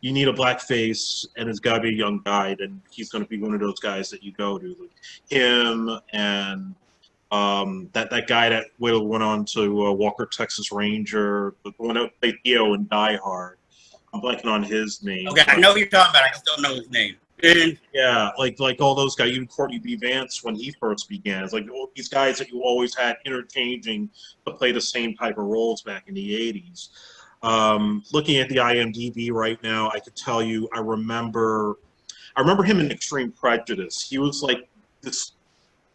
you need a black face, and it's got to be a young guy, and he's going to be one of those guys that you go to. Like him and that guy that went on to Walker, Texas Ranger, the one that played Theo in Die Hard. I'm blanking on his name.
Okay, I know who you're talking about. I just don't know his name.
Yeah, like all those guys, even Courtney B. Vance when he first began. It's like all these guys that you always had interchanging to play the same type of roles back in the 80s. Looking at the IMDb right now, I could tell you I remember him in Extreme Prejudice. He was like this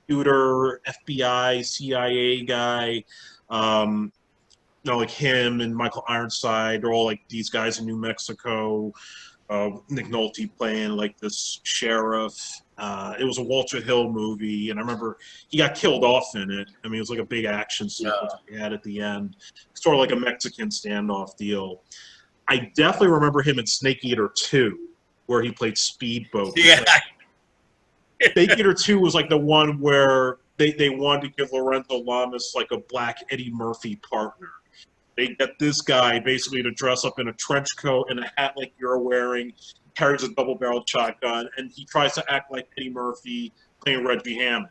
shooter, FBI, CIA guy. You know, like him and Michael Ironside, they're all like these guys in New Mexico. Nick Nolte playing like this sheriff. It was a Walter Hill movie, and I remember he got killed off in it. I mean, it was like a big action sequence he had at the end, sort of like a Mexican standoff deal. I definitely remember him in Snake Eater 2, where he played Speedboat.
Yeah.
Snake Eater 2 was like the one where they wanted to give Lorenzo Lamas like a black Eddie Murphy partner. They get this guy basically to dress up in a trench coat and a hat like you're wearing, carries a double-barreled shotgun, and he tries to act like Eddie Murphy playing Reggie Hammond,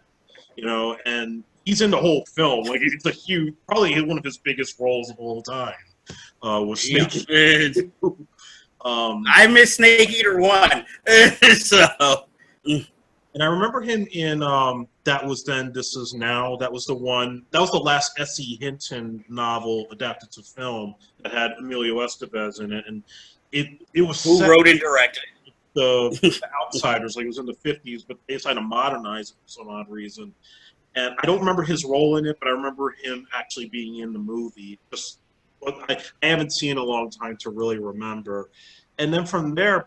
you know, and he's in the whole film. Like, it's a huge, probably one of his biggest roles of all time. Was Snake Eater 2.
I miss Snake Eater 1. So.
And I remember him in That Was Then, This Is Now. That was the last S.E. Hinton novel adapted to film that had Emilio Estevez in it. And it was
who wrote and directed it?
The Outsiders, like it was in the 50s, but they decided to modernize it for some odd reason. And I don't remember his role in it, but I remember him actually being in the movie. I haven't seen in a long time to really remember. And then from there,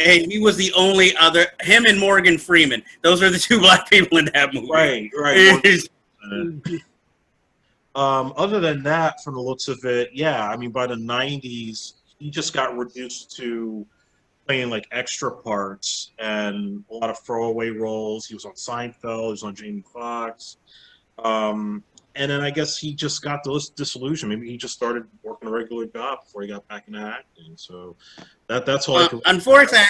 and he was the only other, him and Morgan Freeman. Those are the two black people in that movie.
Right. Other than that, from the looks of it, yeah, I mean, by the 90s, he just got reduced to playing like extra parts and a lot of throwaway roles. He was on Seinfeld, he was on Jamie Foxx. And then I guess he just got disillusioned. Maybe he just started working a regular job before he got back into acting. So that's all I can.
Unfortunately,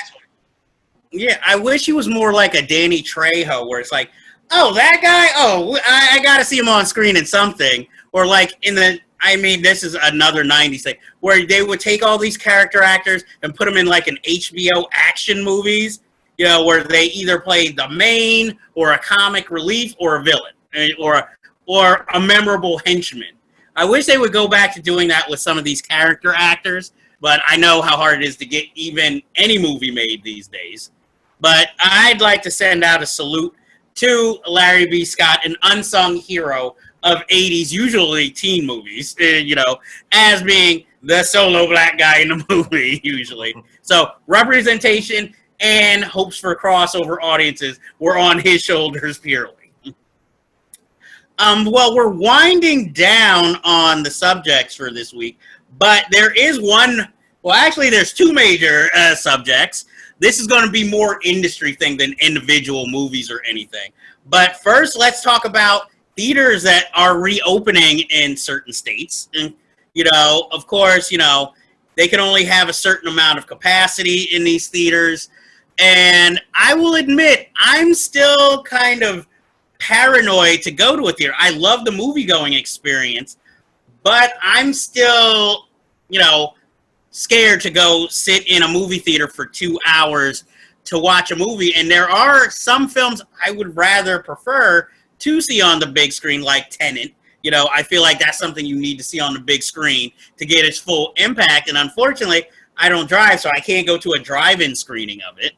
yeah, I wish he was more like a Danny Trejo, where it's like, oh, that guy, oh, I got to see him on screen in something. Or like this is another 90s thing, where they would take all these character actors and put them in like an HBO action movies, you know, where they either play the main or a comic relief or a villain or a memorable henchman. I wish they would go back to doing that with some of these character actors, but I know how hard it is to get even any movie made these days. But I'd like to send out a salute to Larry B. Scott, an unsung hero of 80s, usually teen movies, you know, as being the solo black guy in the movie, usually. So representation and hopes for crossover audiences were on his shoulders purely. Well, we're winding down on the subjects for this week, but there is one. Well, actually, there's two major subjects. This is going to be more industry thing than individual movies or anything. But first, let's talk about theaters that are reopening in certain states. And, of course, they can only have a certain amount of capacity in these theaters. And I will admit, I'm still kind of paranoid to go to a theater. I love the movie-going experience, but I'm still, scared to go sit in a movie theater for 2 hours to watch a movie. And there are some films I would rather prefer to see on the big screen, like Tenet. I feel like that's something you need to see on the big screen to get its full impact. And unfortunately, I don't drive, so I can't go to a drive-in screening of it.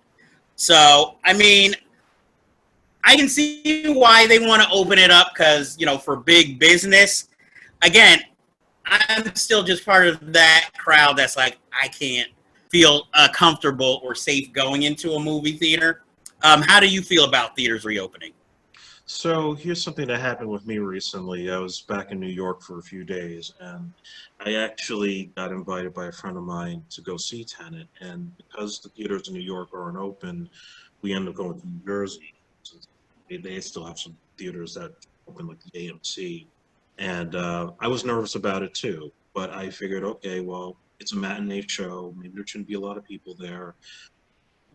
So, I mean, I can see why they want to open it up because, for big business. Again, I'm still just part of that crowd that's like, I can't feel comfortable or safe going into a movie theater. How do you feel about theaters reopening?
So here's something that happened with me recently. I was back in New York for a few days, and I actually got invited by a friend of mine to go see Tenet. And because the theaters in New York aren't open, we ended up going to New Jersey. Since they still have some theaters that open, like the AMC. And I was nervous about it too, but I figured, okay, well, it's a matinee show. Maybe there shouldn't be a lot of people there.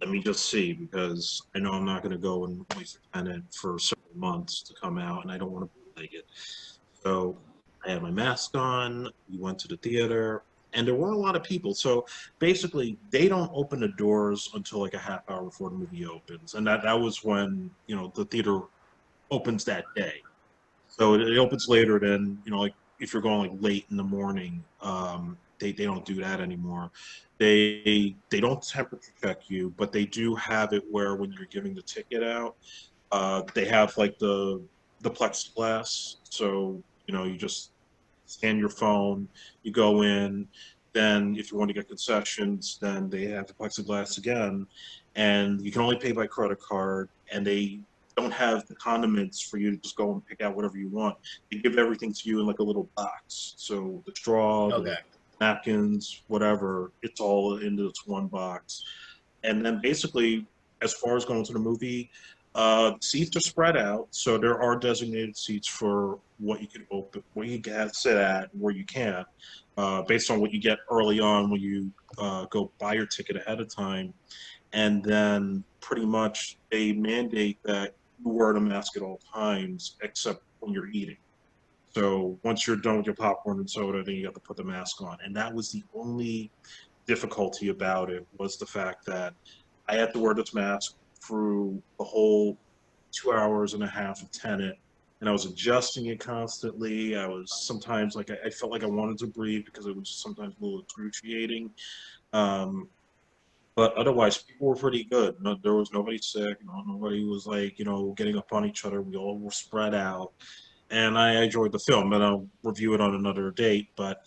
Let me just see, because I know I'm not going to go and wait for Tenet for several months to come out, and I don't want to bootleg it. So I had my mask on. We went to the theater, and there weren't a lot of people. So basically, they don't open the doors until like a half hour before the movie opens, and that was when the theater opens that day. So it opens later than, like if you're going like late in the morning, they don't do that anymore. They don't temperature check you, but they do have it where when you're giving the ticket out, they have like the plexiglass. So, you just scan your phone, you go in, then if you want to get concessions, then they have the plexiglass again, and you can only pay by credit card, and they don't have the condiments for you to just go and pick out whatever you want. They give everything to you in like a little box. So the straw, the napkins, whatever, it's all into this one box. And then basically, as far as going to the movie, seats are spread out. So there are designated seats for what you can open, what you can sit at, where you can't, based on what you get early on when you go buy your ticket ahead of time. And then pretty much they mandate that you wear a mask at all times except when you're eating. So once you're done with your popcorn and soda, then you have to put the mask on. And that was the only difficulty about it, was the fact that I had to wear this mask through the whole 2 hours and a half of Tenet, and I was adjusting it constantly. I was sometimes like I felt like I wanted to breathe because it was sometimes a little excruciating. But otherwise, people were pretty good. No, there was nobody sick. Nobody was like, getting up on each other. We all were spread out. And I enjoyed the film, and I'll review it on another date. But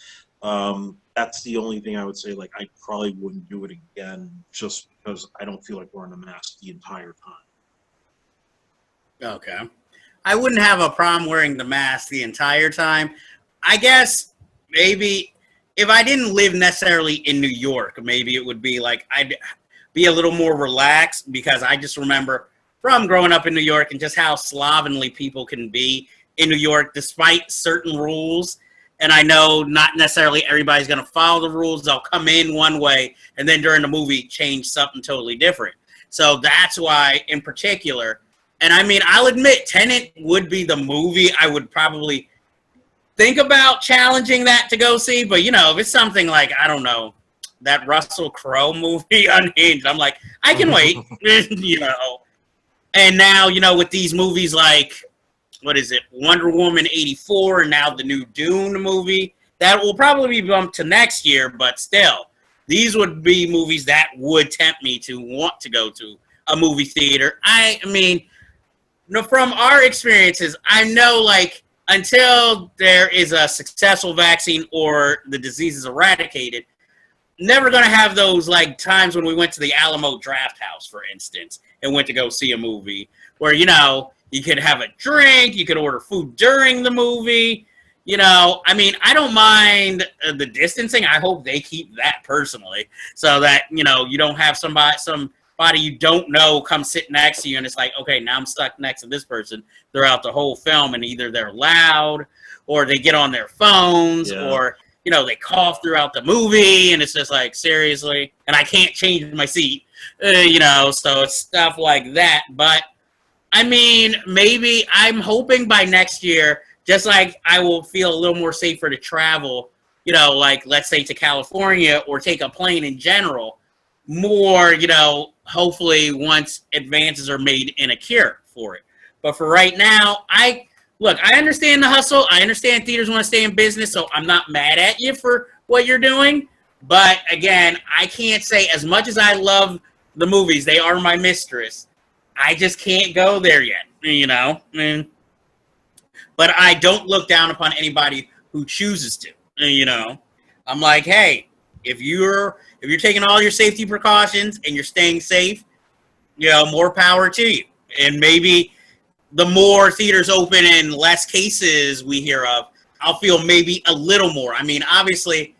that's the only thing I would say. Like, I probably wouldn't do it again just because I don't feel like wearing a mask the entire time.
Okay. I wouldn't have a problem wearing the mask the entire time. I guess maybe if I didn't live necessarily in New York, maybe it would be like I'd be a little more relaxed, because I just remember from growing up in New York and just how slovenly people can be in New York despite certain rules. And I know not necessarily everybody's going to follow the rules. They'll come in one way and then during the movie change something totally different. So that's why in particular, and I mean, I'll admit Tenet would be the movie I would probably think about challenging that to go see. But, if it's something like, I don't know, that Russell Crowe movie, Unhinged, I'm like, I can wait, And now, with these movies like, what is it, Wonder Woman 84, and now the new Dune movie, that will probably be bumped to next year, but still, these would be movies that would tempt me to want to go to a movie theater. I mean, from our experiences, I know, like, until there is a successful vaccine or the disease is eradicated, never going to have those, like, times when we went to the Alamo Draft House, for instance, and went to go see a movie where, You could have a drink. You could order food during the movie. You know, I mean, I don't mind the distancing. I hope they keep that personally, so that, you know, you don't have somebody you don't know come sit next to you, and it's like, okay, now I'm stuck next to this person throughout the whole film, and either they're loud, or they get on their phones, or, you know, they cough throughout the movie, and it's just like, seriously, and I can't change my seat, you know, so it's stuff like that. But I mean, maybe I'm hoping by next year, just like I will feel a little more safer to travel, you know, like, let's say to California, or take a plane in general, more, you know, hopefully once advances are made in a cure for it. But for right now, I understand the hustle. I understand theaters want to stay in business, so I'm not mad at you for what you're doing. But again, I can't say, as much as I love the movies, they are my mistress, I just can't go there yet, you know? But I don't look down upon anybody who chooses to, you know? I'm like, hey, if you're taking all your safety precautions and you're staying safe, you know, more power to you. And maybe the more theaters open and less cases we hear of, I'll feel maybe a little more. I mean, obviously,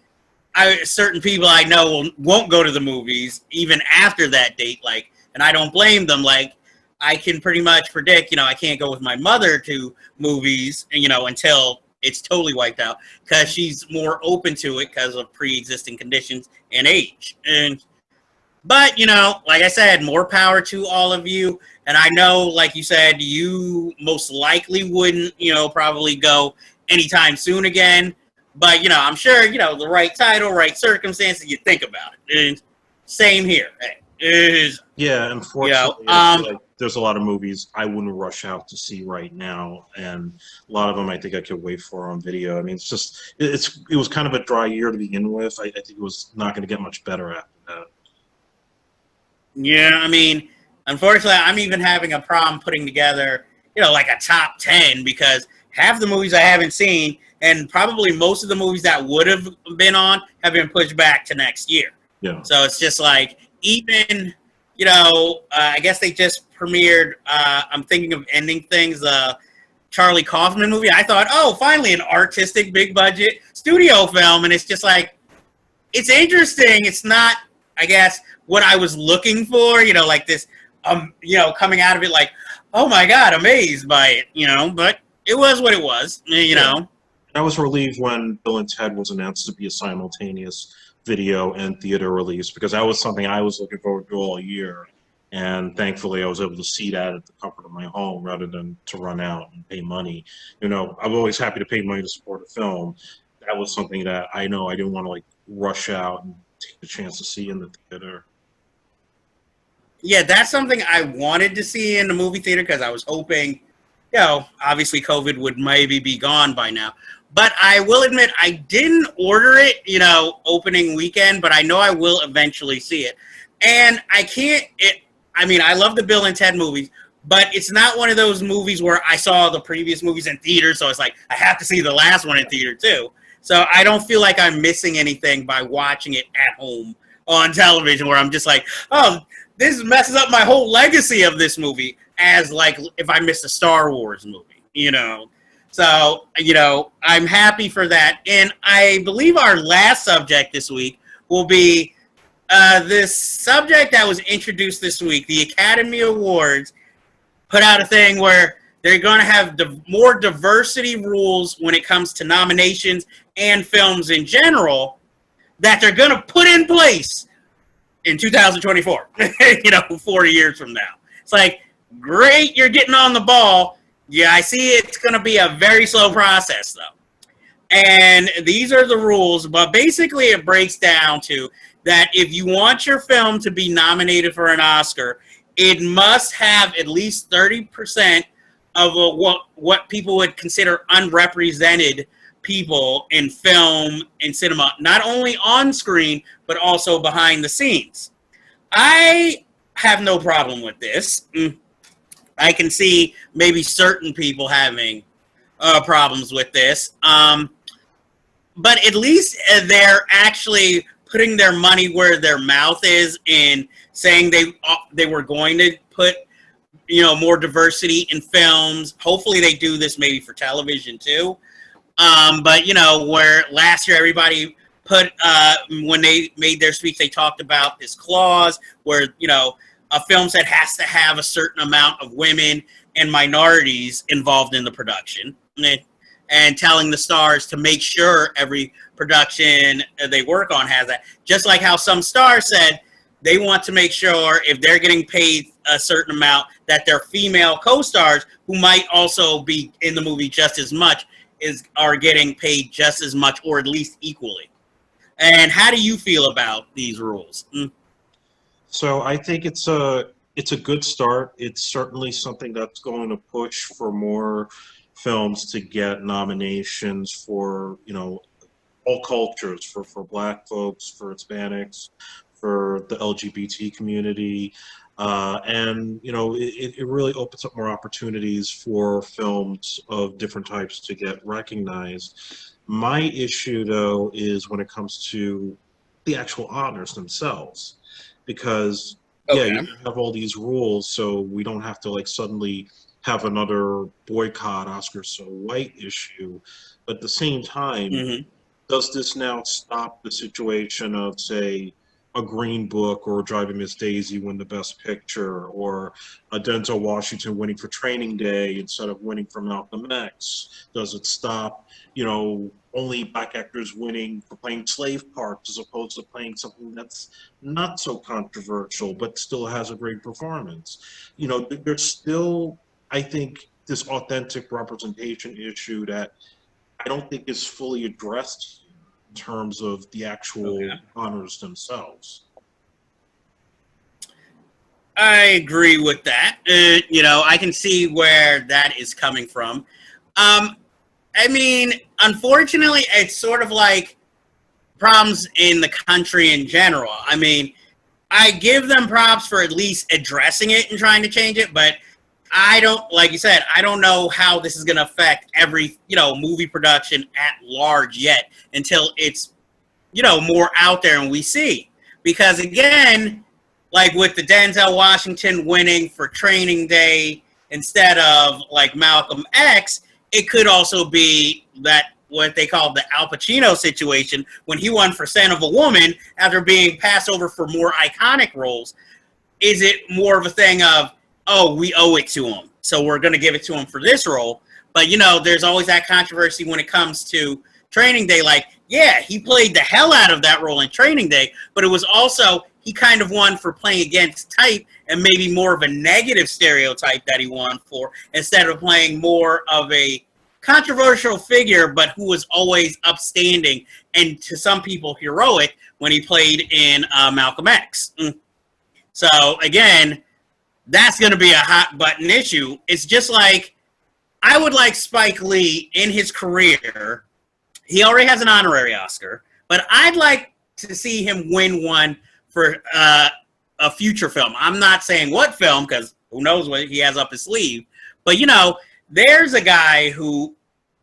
certain people I know won't go to the movies even after that date, like, and I don't blame them. Like, I can pretty much predict, you know, I can't go with my mother to movies, you know, until it's totally wiped out, because she's more open to it because of pre-existing conditions and age. But, you know, like I said, more power to all of you. And I know, like you said, you most likely wouldn't, you know, probably go anytime soon again. But, you know, I'm sure, you know, the right title, right circumstances, you think about it. And same here.
Yeah, unfortunately, I feel like there's a lot of movies I wouldn't rush out to see right now, and a lot of them I think I could wait for on video. I mean, it's just it was kind of a dry year to begin with. I think it was not going to get much better after that.
Yeah, I mean, unfortunately, I'm even having a problem putting together, you know, like a top 10, because half the movies I haven't seen, and probably most of the movies that would have been on, have been pushed back to next year.
Yeah.
So it's just like, even, you know, I guess they just premiered, I'm thinking of ending things, Charlie Kaufman movie. I thought, oh, finally an artistic, big budget studio film, and it's just like, it's interesting. It's not, I guess, what I was looking for, you know, like this, you know, coming out of it like, oh my God, amazed by it, you know, but it was what it was, you know.
I was relieved when Bill and Ted was announced to be a simultaneous video and theater release, because that was something I was looking forward to all year. And thankfully, I was able to see that at the comfort of my home rather than to run out and pay money. You know, I'm always happy to pay money to support a film. That was something that I know I didn't want to, like, rush out and take the chance to see in the theater.
Yeah, that's something I wanted to see in the movie theater, because I was hoping, you know, obviously COVID would maybe be gone by now. But I will admit, I didn't order it, you know, opening weekend, but I know I will eventually see it. And I mean, I love the Bill and Ted movies, but it's not one of those movies where I saw the previous movies in theater, so it's like, I have to see the last one in theater too. So I don't feel like I'm missing anything by watching it at home on television, where I'm just like, oh, this messes up my whole legacy of this movie, as like if I missed a Star Wars movie, you know. So, you know, I'm happy for that. And I believe our last subject this week will be this subject that was introduced this week. The Academy Awards put out a thing where they're going to have more diversity rules when it comes to nominations and films in general, that they're going to put in place in 2024, you know, 4 years from now. It's like, great, you're getting on the ball. Yeah, I see it's going to be a very slow process, though. And these are the rules, but basically it breaks down to that if you want your film to be nominated for an Oscar, it must have at least 30% of what people would consider unrepresented people in film and cinema, not only on screen, but also behind the scenes. I have no problem with this. I can see maybe certain people having problems with this. But at least they're actually putting their money where their mouth is, in saying they were going to put more diversity in films. Hopefully they do this maybe for television too. But where last year everybody put when they made their speech, they talked about this clause where a film set has to have a certain amount of women and minorities involved in the production, and telling the stars to make sure every production they work on has that. Just like how some stars said they want to make sure if they're getting paid a certain amount that their female co-stars, who might also be in the movie just as much, are getting paid just as much or at least equally. And how do you feel about these rules?
So I think it's a good start. It's certainly something that's going to push for more films to get nominations for all cultures, for Black folks, for Hispanics, for the LGBT community, and it really opens up more opportunities for films of different types to get recognized. My issue, though, is when it comes to the actual honors themselves, because you have all these rules, so we don't have to suddenly have another boycott Oscars So White issue. But at the same time, does this now stop the situation of, say, a Green Book or Driving Miss Daisy win the Best Picture, or a Denzel Washington winning for Training Day instead of winning for Malcolm X? Does it stop, only Black actors winning for playing slave parts as opposed to playing something that's not so controversial but still has a great performance? There's still, I think, this authentic representation issue that I don't think is fully addressed in terms of the actual honors themselves.
I agree with that. I can see where that is coming from. I mean, unfortunately, it's sort of like problems in the country in general. I mean, I give them props for at least addressing it and trying to change it, but I don't, like you said, I don't know how this is going to affect every, movie production at large yet until it's, more out there and we see. Because again, like with the Denzel Washington winning for Training Day instead of like Malcolm X, it could also be that what they call the Al Pacino situation when he won for Scent of a Woman after being passed over for more iconic roles. Is it more of a thing of, oh, we owe it to him, so we're going to give it to him for this role? But, there's always that controversy when it comes to Training Day. Like, yeah, he played the hell out of that role in Training Day, but it was also, he kind of won for playing against type and maybe more of a negative stereotype that he won for, instead of playing more of a controversial figure, but who was always upstanding and to some people heroic when he played in Malcolm X. So, again, that's going to be a hot button issue. It's just like, I would like Spike Lee in his career. He already has an honorary Oscar, but I'd like to see him win one for a future film. I'm not saying what film, because who knows what he has up his sleeve. But, there's a guy who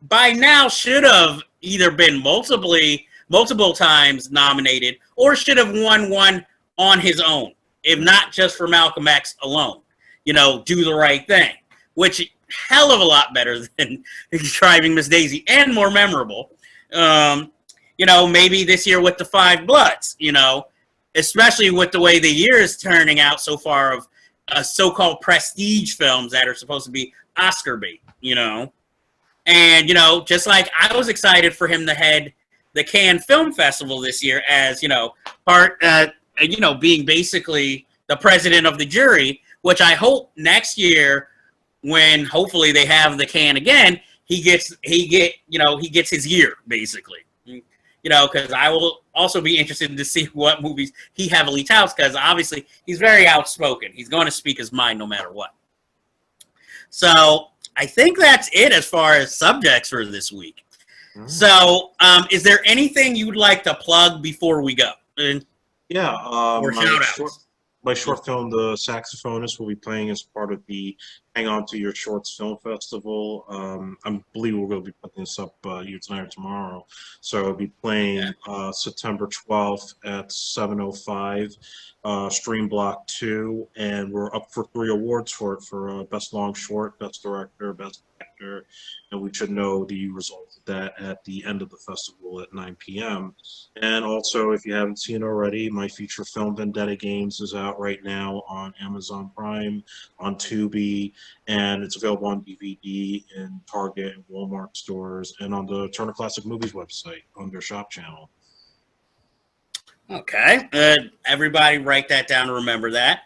by now should have either been multiple times nominated or should have won one on his own, if not just for Malcolm X alone. Do the Right Thing, which hell of a lot better than Driving Miss Daisy and more memorable. Maybe this year with The Five Bloods, especially with the way the year is turning out so far of so-called prestige films that are supposed to be Oscar bait, And, just like I was excited for him to head the Cannes Film Festival this year as, being basically the president of the jury, which I hope next year, when hopefully they have the Cannes again, he gets his year, basically. Because I will also be interested to see what movies he heavily touts, because obviously he's very outspoken. He's going to speak his mind no matter what. So I think that's it as far as subjects for this week. So is there anything you would like to plug before we go?
Yeah.
Or shout-outs?
my short film, The Saxophonist, will be playing as part of the Hang On to Your Shorts Film Festival. I believe we're going to be putting this up either tonight or tomorrow. So I'll be playing September 12th at 7:05, Stream Block 2, and we're up for 3 awards for it, for Best Long Short, Best Director, Best Actor, and we should know the results of that at the end of the festival at 9 p.m. And also, if you haven't seen already, my feature film Vendetta Games is out right now on Amazon Prime, on Tubi, and it's available on DVD in Target and Walmart stores, and on the Turner Classic Movies website on their shop channel.
Okay, everybody write that down and remember that.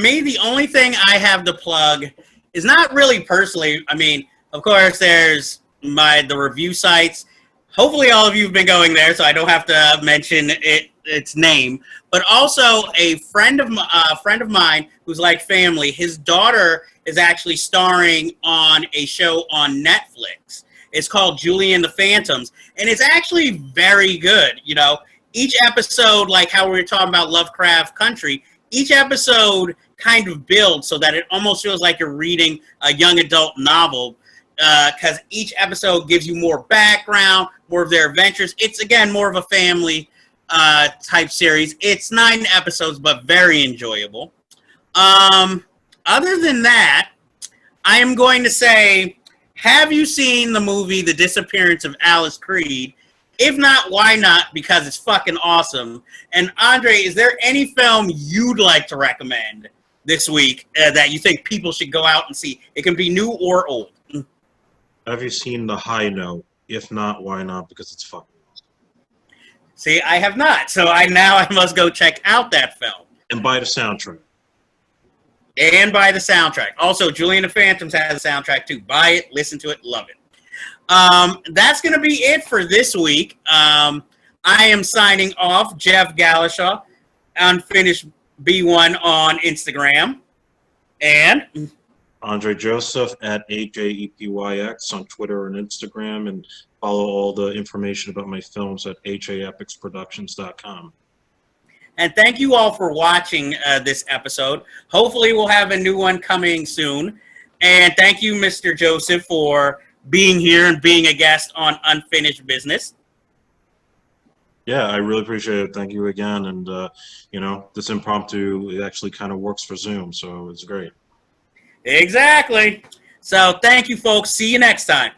Me, the only thing I have to plug is not really personally. I mean, of course, there's the review sites. Hopefully all of you have been going there, so I don't have to mention its name. But also a friend of mine who's like family, his daughter is actually starring on a show on Netflix. It's called Julie and the Phantoms, and it's actually very good. You know, each episode, like how we were talking about Lovecraft Country, each episode kind of builds so that it almost feels like you're reading a young adult novel, because each episode gives you more background, more of their adventures. It's, again, more of a family type series. It's 9 episodes, but very enjoyable. Other than that, I am going to say, have you seen the movie The Disappearance of Alice Creed? If not, why not? Because it's fucking awesome. And Andre, is there any film you'd like to recommend this week that you think people should go out and see? It can be new or old.
Have you seen The High Note? If not, why not? Because it's fucking awesome.
See, I have not. So I must go check out that film.
And buy the soundtrack.
And buy the soundtrack. Also, Julie and the Phantoms has a soundtrack too. Buy it, listen to it, love it. That's going to be it for this week. I am signing off. Jeff Gallashaw, Unfinished B1 on Instagram. And
Andre Joseph at AJEPYX on Twitter and Instagram, and follow all the information about my films at HAEpicsProductions.com.
And thank you all for watching this episode. Hopefully we'll have a new one coming soon. And thank you, Mr. Joseph, for being here and being a guest on Unfinished Business.
Yeah, I really appreciate it. Thank you again. And, this impromptu, it actually kind of works for Zoom, so it's great.
Exactly. So thank you, folks. See you next time.